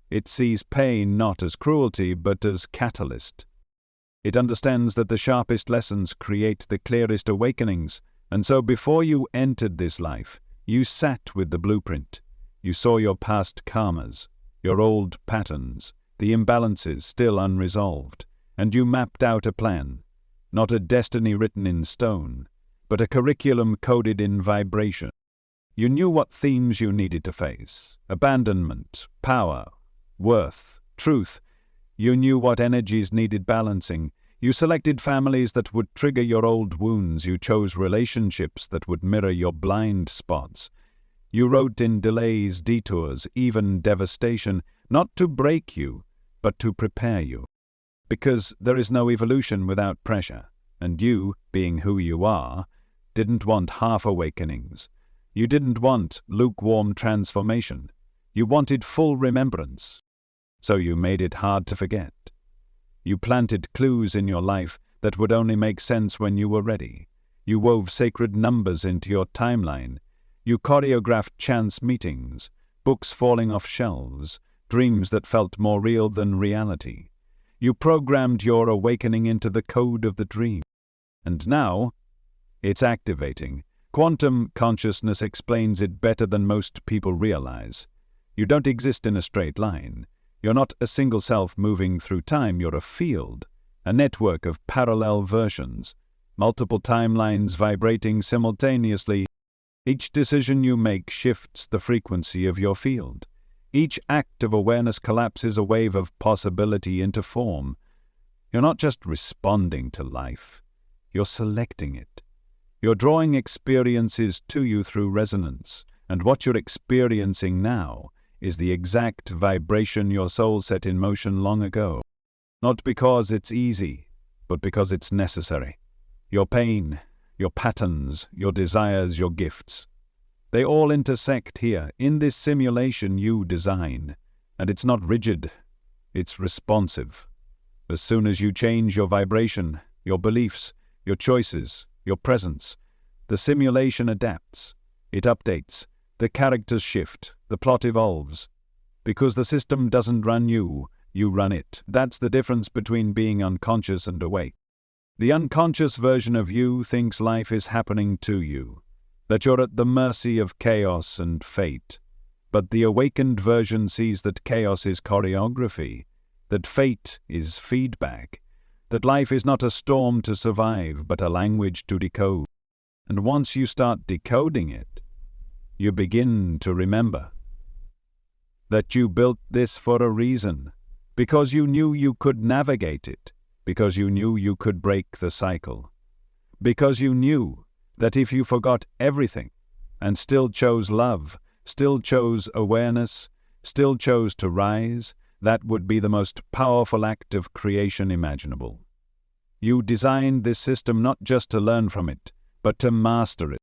It sees pain not as cruelty, but as catalyst. It understands that the sharpest lessons create the clearest awakenings, and so before you entered this life, you sat with the blueprint. You saw your past karmas, your old patterns, the imbalances still unresolved, and you mapped out a plan, not a destiny written in stone, but a curriculum coded in vibration. You knew what themes you needed to face: abandonment, power, worth, truth. You knew what energies needed balancing. You selected families that would trigger your old wounds. You chose relationships that would mirror your blind spots. You wrote in delays, detours, even devastation, not to break you, but to prepare you. Because there is no evolution without pressure, and you, being who you are, didn't want half awakenings. You didn't want lukewarm transformation. You wanted full remembrance. So you made it hard to forget. You planted clues in your life that would only make sense when you were ready. You wove sacred numbers into your timeline. You choreographed chance meetings, books falling off shelves, dreams that felt more real than reality. You programmed your awakening into the code of the dream. And now, it's activating. Quantum consciousness explains it better than most people realize. You don't exist in a straight line. You're not a single self moving through time. You're a field, a network of parallel versions, multiple timelines vibrating simultaneously. Each decision you make shifts the frequency of your field. Each act of awareness collapses a wave of possibility into form. You're not just responding to life, you're selecting it. You're drawing experiences to you through resonance, and what you're experiencing now is the exact vibration your soul set in motion long ago. Not because it's easy, but because it's necessary. Your pain, your patterns, your desires, your gifts. They all intersect here, in this simulation you design. And it's not rigid, it's responsive. As soon as you change your vibration, your beliefs, your choices, your presence, the simulation adapts. It updates. The characters shift. The plot evolves. Because the system doesn't run you, you run it. That's the difference between being unconscious and awake. The unconscious version of you thinks life is happening to you, that you're at the mercy of chaos and fate. But the awakened version sees that chaos is choreography, that fate is feedback, that life is not a storm to survive, but a language to decode. And once you start decoding it, you begin to remember that you built this for a reason, because you knew you could navigate it, because you knew you could break the cycle, because you knew that if you forgot everything and still chose love, still chose awareness, still chose to rise, that would be the most powerful act of creation imaginable. You designed this system not just to learn from it, but to master it.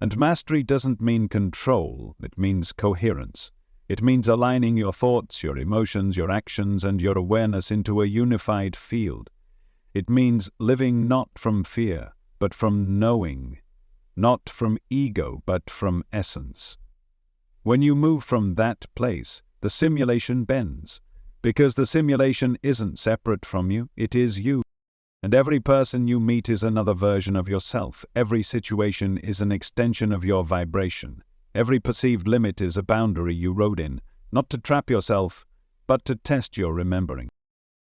And mastery doesn't mean control, it means coherence. It means aligning your thoughts, your emotions, your actions, and your awareness into a unified field. It means living not from fear, but from knowing, not from ego, but from essence. When you move from that place, the simulation bends, because the simulation isn't separate from you, it is you. And every person you meet is another version of yourself. Every situation is an extension of your vibration. Every perceived limit is a boundary you rode in, not to trap yourself, but to test your remembering.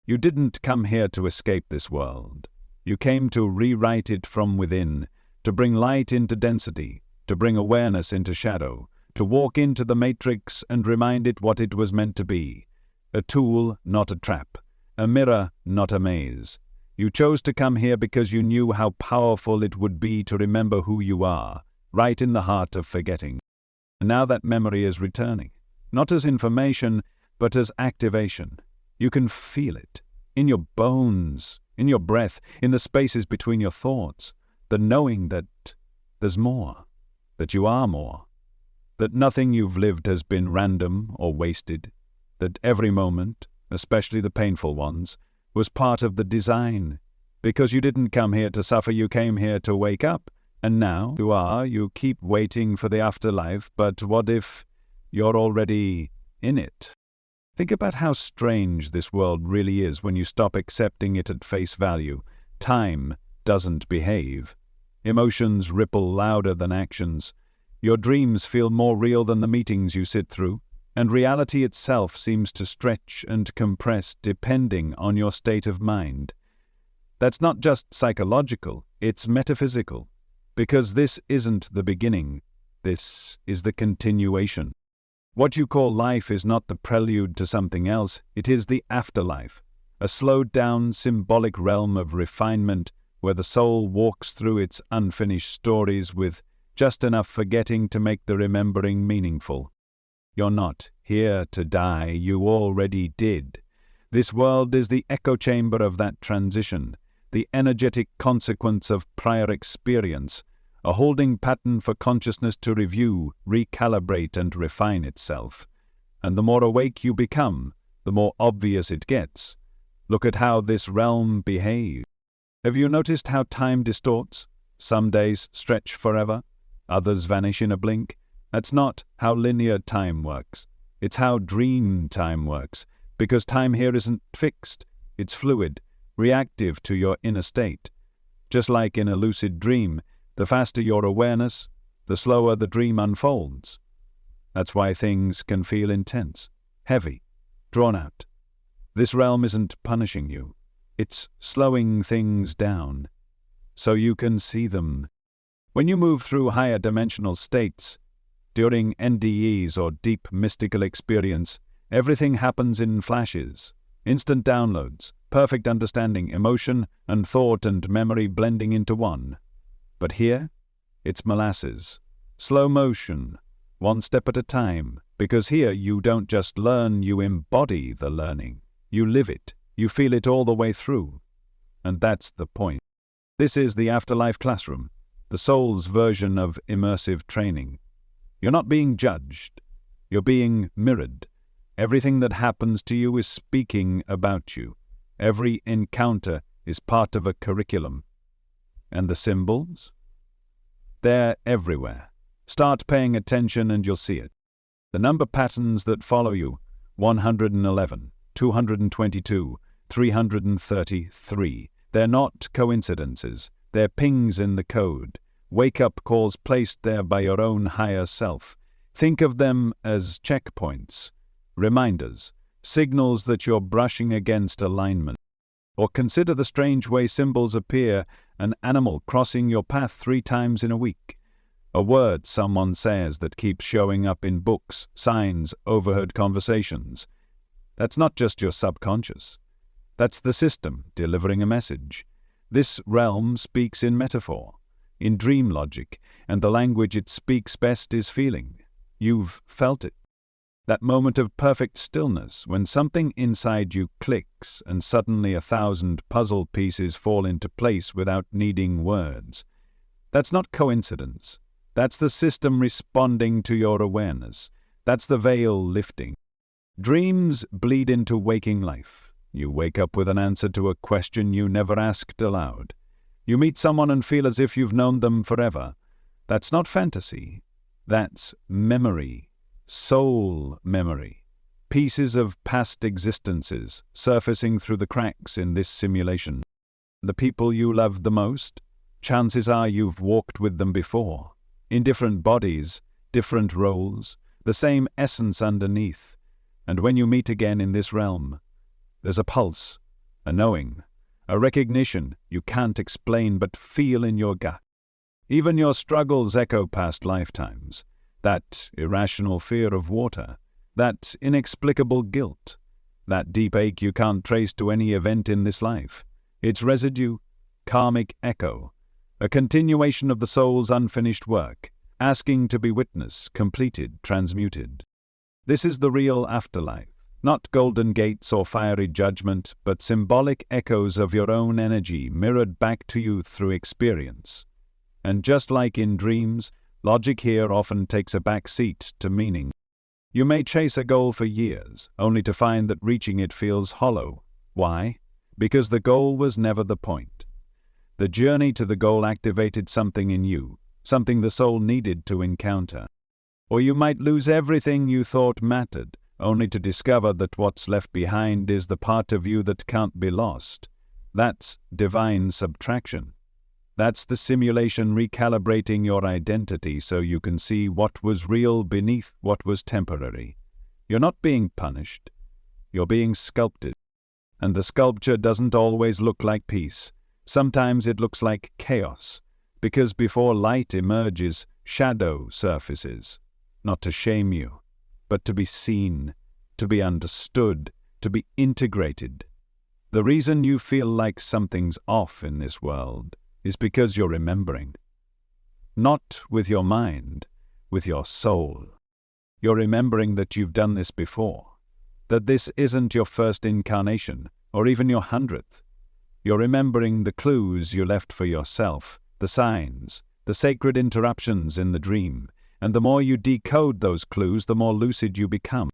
You didn't come here to escape this world. You came to rewrite it from within, to bring light into density, to bring awareness into shadow, to walk into the matrix and remind it what it was meant to be. A tool, not a trap. A mirror, not a maze. You chose to come here because you knew how powerful it would be to remember who you are, right in the heart of forgetting. And now that memory is returning, not as information, but as activation. You can feel it, in your bones, in your breath, in the spaces between your thoughts, the knowing that there's more, that you are more, that nothing you've lived has been random or wasted, that every moment, especially the painful ones, was part of the design. Because you didn't come here to suffer, you came here to wake up. And now you keep waiting for the afterlife, but what if you're already in it? Think about how strange this world really is when you stop accepting it at face value. Time doesn't behave. Emotions ripple louder than actions. Your dreams feel more real than the meetings you sit through. And reality itself seems to stretch and compress depending on your state of mind. That's not just psychological, it's metaphysical. Because this isn't the beginning, this is the continuation. What you call life is not the prelude to something else, it is the afterlife, a slowed-down symbolic realm of refinement where the soul walks through its unfinished stories with just enough forgetting to make the remembering meaningful. You're not here to die, you already did. This world is the echo chamber of that transition, the energetic consequence of prior experience, a holding pattern for consciousness to review, recalibrate, and refine itself. And the more awake you become, the more obvious it gets. Look at how this realm behaves. Have you noticed how time distorts? Some days stretch forever, others vanish in a blink. That's not how linear time works. It's how dream time works, because time here isn't fixed. It's fluid, reactive to your inner state. Just like in a lucid dream, the faster your awareness, the slower the dream unfolds. That's why things can feel intense, heavy, drawn out. This realm isn't punishing you. It's slowing things down, so you can see them. When you move through higher dimensional states, During NDEs or deep mystical experience, everything happens in flashes, instant downloads, perfect understanding, emotion and thought and memory blending into one. But here, it's molasses, slow motion, one step at a time, because here you don't just learn, you embody the learning. You live it, you feel it all the way through. And that's the point. This is the Afterlife classroom, the soul's version of immersive training. You're not being judged, you're being mirrored. Everything that happens to you is speaking about you. Every encounter is part of a curriculum. And the symbols? They're everywhere. Start paying attention and you'll see it. The number patterns that follow you, 111, 222, 333. They're not coincidences. They're pings in the code. Wake-up calls placed there by your own higher self. Think of them as checkpoints, reminders, signals that you're brushing against alignment. Or consider the strange way symbols appear, an animal crossing your path 3 times in a week. A word someone says that keeps showing up in books, signs, overheard conversations. That's not just your subconscious. That's the system delivering a message. This realm speaks in metaphor, in dream logic, and the language it speaks best is feeling. You've felt it. That moment of perfect stillness when something inside you clicks and suddenly 1,000 puzzle pieces fall into place without needing words. That's not coincidence. That's the system responding to your awareness. That's the veil lifting. Dreams bleed into waking life. You wake up with an answer to a question you never asked aloud. You meet someone and feel as if you've known them forever. That's not fantasy. That's memory. Soul memory. Pieces of past existences surfacing through the cracks in this simulation. The people you love the most? Chances are you've walked with them before. In different bodies, different roles, the same essence underneath. And when you meet again in this realm, there's a pulse, a knowing, a recognition you can't explain but feel in your gut. Even your struggles echo past lifetimes. That irrational fear of water, that inexplicable guilt, that deep ache you can't trace to any event in this life. Its residue, karmic echo, a continuation of the soul's unfinished work, asking to be witnessed, completed, transmuted. This is the real afterlife, not golden gates or fiery judgment, but symbolic echoes of your own energy mirrored back to you through experience. And just like in dreams, logic here often takes a back seat to meaning. You may chase a goal for years, only to find that reaching it feels hollow. Why? Because the goal was never the point. The journey to the goal activated something in you, something the soul needed to encounter. Or you might lose everything you thought mattered, only to discover that what's left behind is the part of you that can't be lost. That's divine subtraction. That's the simulation recalibrating your identity so you can see what was real beneath what was temporary. You're not being punished. You're being sculpted. And the sculpture doesn't always look like peace. Sometimes it looks like chaos, because before light emerges, shadow surfaces. Not to shame you, but to be seen, to be understood, to be integrated. The reason you feel like something's off in this world is because you're remembering. Not with your mind, with your soul. You're remembering that you've done this before, that this isn't your first incarnation, or even your 100th. You're remembering the clues you left for yourself, the signs, the sacred interruptions in the dream, and the more you decode those clues, the more lucid you become.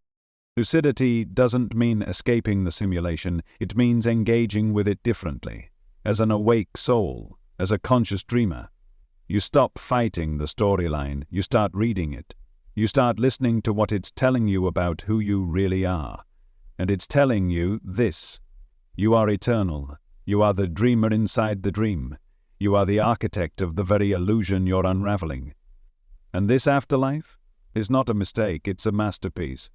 Lucidity doesn't mean escaping the simulation, it means engaging with it differently, as an awake soul, as a conscious dreamer. You stop fighting the storyline, you start reading it. You start listening to what it's telling you about who you really are. And it's telling you this: you are eternal. You are the dreamer inside the dream. You are the architect of the very illusion you're unraveling. And this afterlife is not a mistake, it's a masterpiece.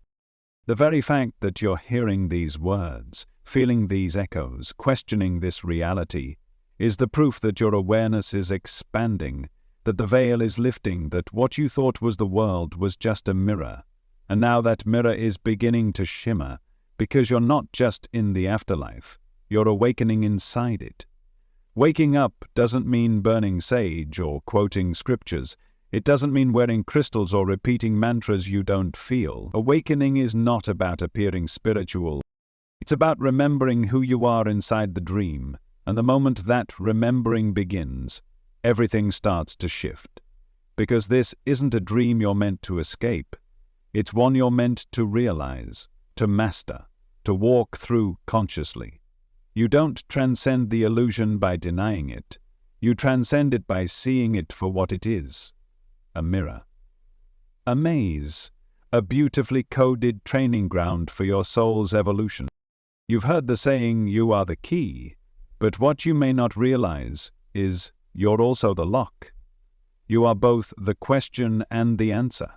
The very fact that you're hearing these words, feeling these echoes, questioning this reality, is the proof that your awareness is expanding, that the veil is lifting, that what you thought was the world was just a mirror, and now that mirror is beginning to shimmer, because you're not just in the afterlife, you're awakening inside it. Waking up doesn't mean burning sage or quoting scriptures. It doesn't mean wearing crystals or repeating mantras you don't feel. Awakening is not about appearing spiritual. It's about remembering who you are inside the dream, and the moment that remembering begins, everything starts to shift. Because this isn't a dream you're meant to escape. It's one you're meant to realize, to master, to walk through consciously. You don't transcend the illusion by denying it. You transcend it by seeing it for what it is. A mirror. A maze. A beautifully coded training ground for your soul's evolution. You've heard the saying, you are the key, but what you may not realize is you're also the lock. You are both the question and the answer,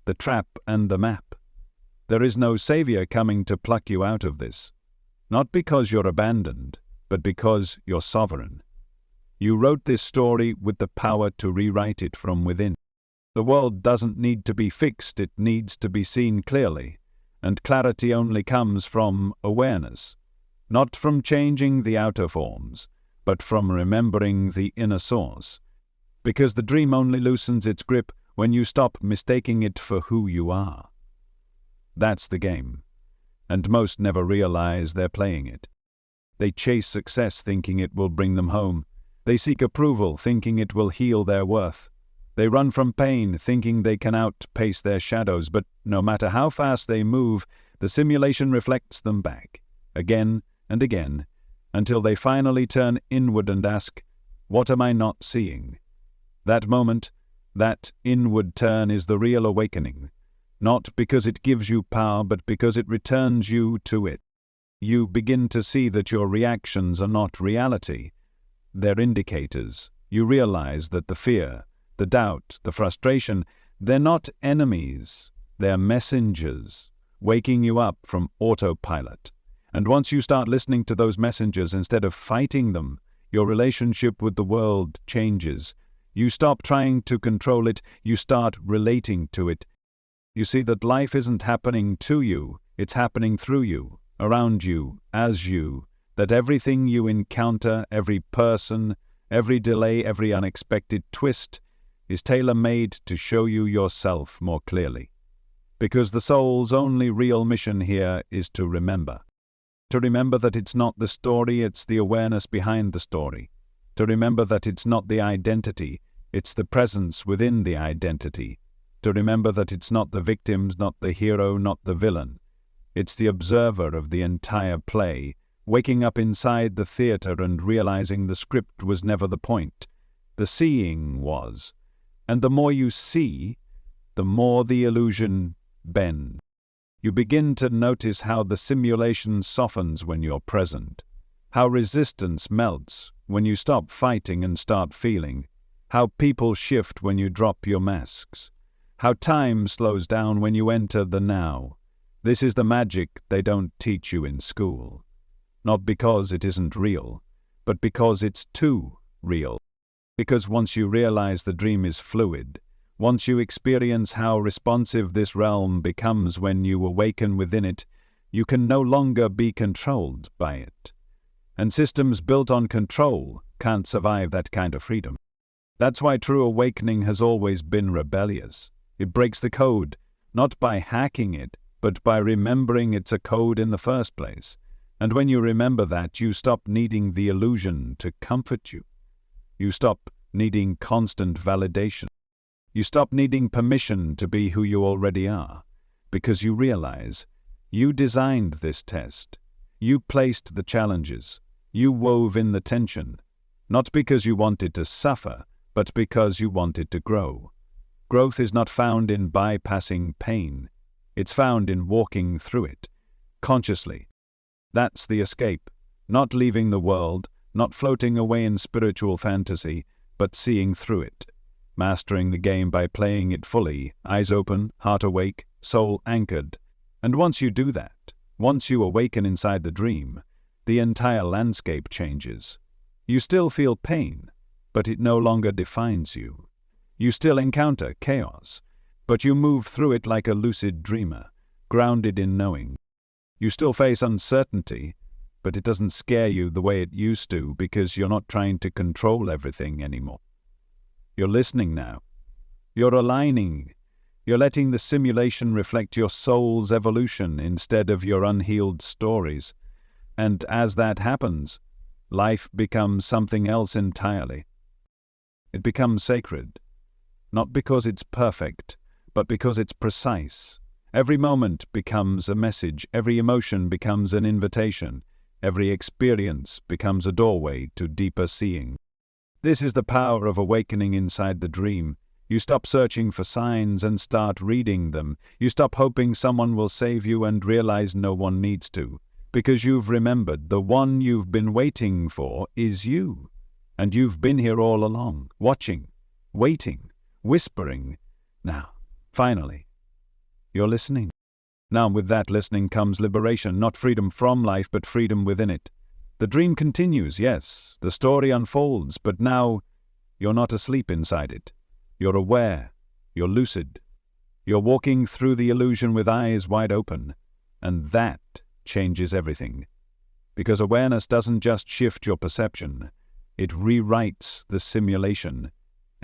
the trap and the map. There is no savior coming to pluck you out of this. Not because you're abandoned, but because you're sovereign. You wrote this story with the power to rewrite it from within. The world doesn't need to be fixed, it needs to be seen clearly. And clarity only comes from awareness, not from changing the outer forms, but from remembering the inner source. Because the dream only loosens its grip when you stop mistaking it for who you are. That's the game. And most never realize they're playing it. They chase success thinking it will bring them home. They seek approval thinking it will heal their worth. They run from pain thinking they can outpace their shadows, but no matter how fast they move, the simulation reflects them back, again and again, until they finally turn inward and ask, what am I not seeing? That moment, that inward turn is the real awakening, not because it gives you power, but because it returns you to it. You begin to see that your reactions are not reality. They're indicators. You realize that the fear, the doubt, the frustration, they're not enemies, they're messengers, waking you up from autopilot. And once you start listening to those messengers instead of fighting them, your relationship with the world changes. You stop trying to control it, you start relating to it. You see that life isn't happening to you, it's happening through you, around you, as you, that everything you encounter, every person, every delay, every unexpected twist, is tailor-made to show you yourself more clearly. Because the soul's only real mission here is to remember. To remember that it's not the story, it's the awareness behind the story. To remember that it's not the identity, it's the presence within the identity. To remember that it's not the victims, not the hero, not the villain. It's the observer of the entire play, waking up inside the theater and realizing the script was never the point. The seeing was. And the more you see, the more the illusion bends. You begin to notice how the simulation softens when you're present, how resistance melts when you stop fighting and start feeling, how people shift when you drop your masks, how time slows down when you enter the now. This is the magic they don't teach you in school. Not because it isn't real, but because it's too real. Because once you realize the dream is fluid, once you experience how responsive this realm becomes when you awaken within it, you can no longer be controlled by it. And systems built on control can't survive that kind of freedom. That's why true awakening has always been rebellious. It breaks the code, not by hacking it, but by remembering it's a code in the first place. And when you remember that, you stop needing the illusion to comfort you. You stop needing constant validation. You stop needing permission to be who you already are, because you realize you designed this test. You placed the challenges. You wove in the tension, not because you wanted to suffer, but because you wanted to grow. Growth is not found in bypassing pain. It's found in walking through it, consciously. That's the escape, not leaving the world, not floating away in spiritual fantasy, but seeing through it, mastering the game by playing it fully, eyes open, heart awake, soul anchored. And once you do that, once you awaken inside the dream, the entire landscape changes. You still feel pain, but it no longer defines you. You still encounter chaos, but you move through it like a lucid dreamer, grounded in knowing. You still face uncertainty, but it doesn't scare you the way it used to because you're not trying to control everything anymore. You're listening now. You're aligning. You're letting the simulation reflect your soul's evolution instead of your unhealed stories. And as that happens, life becomes something else entirely. It becomes sacred, not because it's perfect, but because it's precise. Every moment becomes a message, every emotion becomes an invitation, every experience becomes a doorway to deeper seeing. This is the power of awakening inside the dream. You stop searching for signs and start reading them. You stop hoping someone will save you and realize no one needs to, because you've remembered the one you've been waiting for is you. And you've been here all along, watching, waiting, whispering. Now, finally, you're listening. Now with that listening comes liberation, not freedom from life, but freedom within it. The dream continues, yes, the story unfolds, but now you're not asleep inside it. You're aware, you're lucid. You're walking through the illusion with eyes wide open, and that changes everything. Because awareness doesn't just shift your perception, it rewrites the simulation,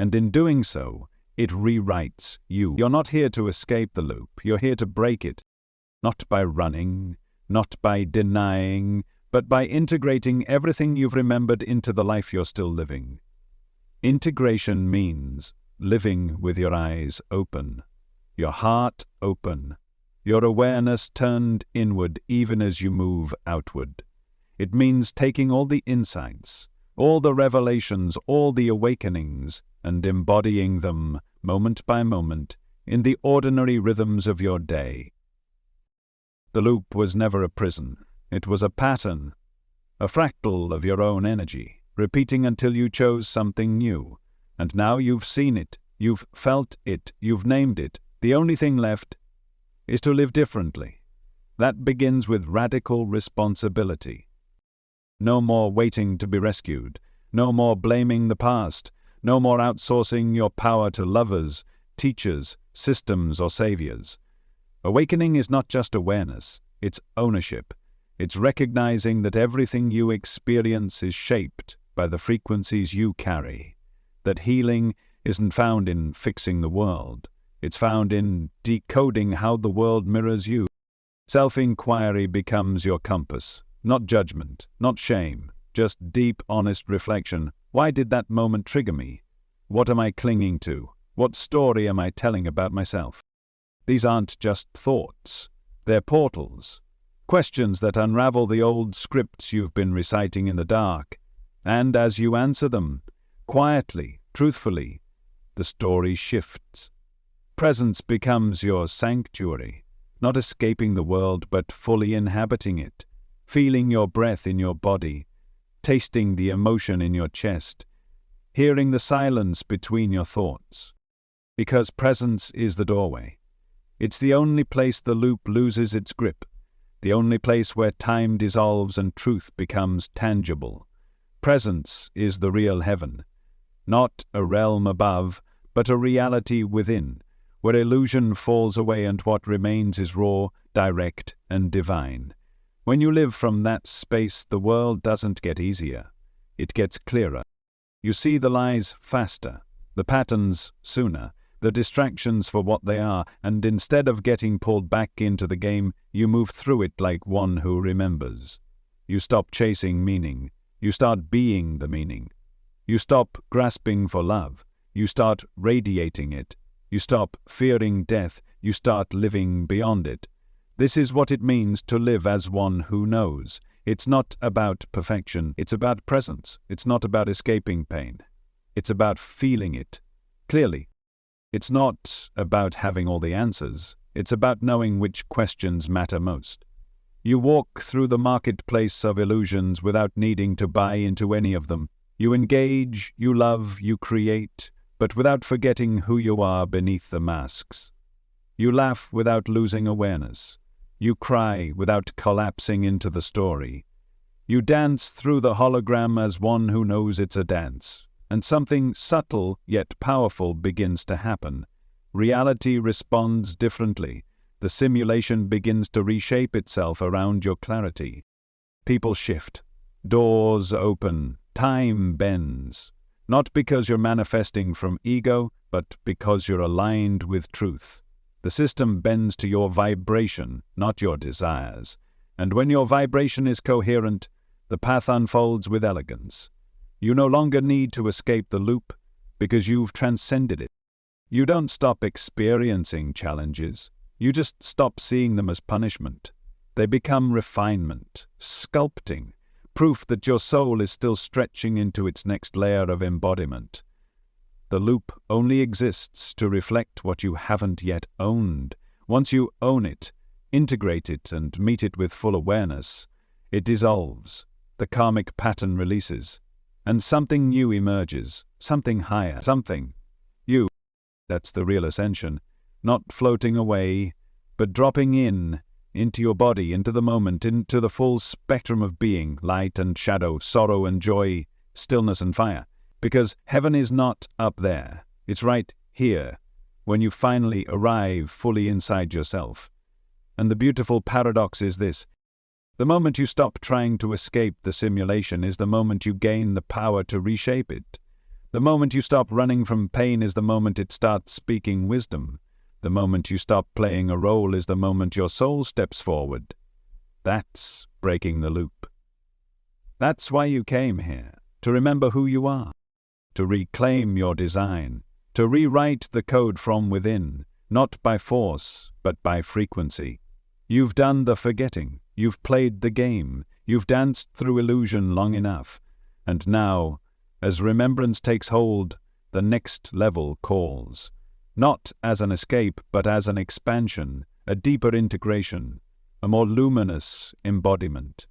and in doing so, it rewrites you. You're not here to escape the loop, you're here to break it. Not by running, not by denying, but by integrating everything you've remembered into the life you're still living. Integration means living with your eyes open, your heart open, your awareness turned inward even as you move outward. It means taking all the insights, all the revelations, all the awakenings, and embodying them moment by moment in the ordinary rhythms of your day. The loop was never a prison. It was a pattern, a fractal of your own energy, repeating until you chose something new. And now you've seen it, you've felt it, you've named it. The only thing left is to live differently. That begins with radical responsibility. No more waiting to be rescued. No more blaming the past. No more outsourcing your power to lovers, teachers, systems, or saviors. Awakening is not just awareness, it's ownership. It's recognizing that everything you experience is shaped by the frequencies you carry. That healing isn't found in fixing the world. It's found in decoding how the world mirrors you. Self-inquiry becomes your compass. Not judgment, not shame, just deep, honest reflection. Why did that moment trigger me? What am I clinging to? What story am I telling about myself? These aren't just thoughts. They're portals. Questions that unravel the old scripts you've been reciting in the dark. And as you answer them, quietly, truthfully, the story shifts. Presence becomes your sanctuary, not escaping the world but fully inhabiting it, feeling your breath in your body, tasting the emotion in your chest, hearing the silence between your thoughts. Because presence is the doorway. It's the only place the loop loses its grip, the only place where time dissolves and truth becomes tangible. Presence is the real heaven, not a realm above, but a reality within, where illusion falls away and what remains is raw, direct, and divine. When you live from that space, the world doesn't get easier. It gets clearer. You see the lies faster, the patterns sooner, the distractions for what they are, and instead of getting pulled back into the game, you move through it like one who remembers. You stop chasing meaning. You start being the meaning. You stop grasping for love. You start radiating it. You stop fearing death. You start living beyond it. This is what it means to live as one who knows. It's not about perfection. It's about presence. It's not about escaping pain. It's about feeling it clearly. It's not about having all the answers. It's about knowing which questions matter most. You walk through the marketplace of illusions without needing to buy into any of them. You engage, you love, you create, but without forgetting who you are beneath the masks. You laugh without losing awareness. You cry without collapsing into the story. You dance through the hologram as one who knows it's a dance, and something subtle yet powerful begins to happen. Reality responds differently. The simulation begins to reshape itself around your clarity. People shift. Doors open. Time bends. Not because you're manifesting from ego, but because you're aligned with truth. The system bends to your vibration, not your desires. And when your vibration is coherent, the path unfolds with elegance. You no longer need to escape the loop because you've transcended it. You don't stop experiencing challenges. You just stop seeing them as punishment. They become refinement, sculpting, proof that your soul is still stretching into its next layer of embodiment. The loop only exists to reflect what you haven't yet owned. Once you own it, integrate it, and meet it with full awareness, it dissolves, the karmic pattern releases, and something new emerges, something higher, something you. That's the real ascension, not floating away, but dropping into your body, into the moment, into the full spectrum of being, light and shadow, sorrow and joy, stillness and fire. Because heaven is not up there, it's right here, when you finally arrive fully inside yourself. And the beautiful paradox is this: the moment you stop trying to escape the simulation is the moment you gain the power to reshape it. The moment you stop running from pain is the moment it starts speaking wisdom. The moment you stop playing a role is the moment your soul steps forward. That's breaking the loop. That's why you came here, to remember who you are, to reclaim your design, to rewrite the code from within, not by force, but by frequency. You've done the forgetting, you've played the game, you've danced through illusion long enough, and now, as remembrance takes hold, the next level calls. Not as an escape, but as an expansion, a deeper integration, a more luminous embodiment.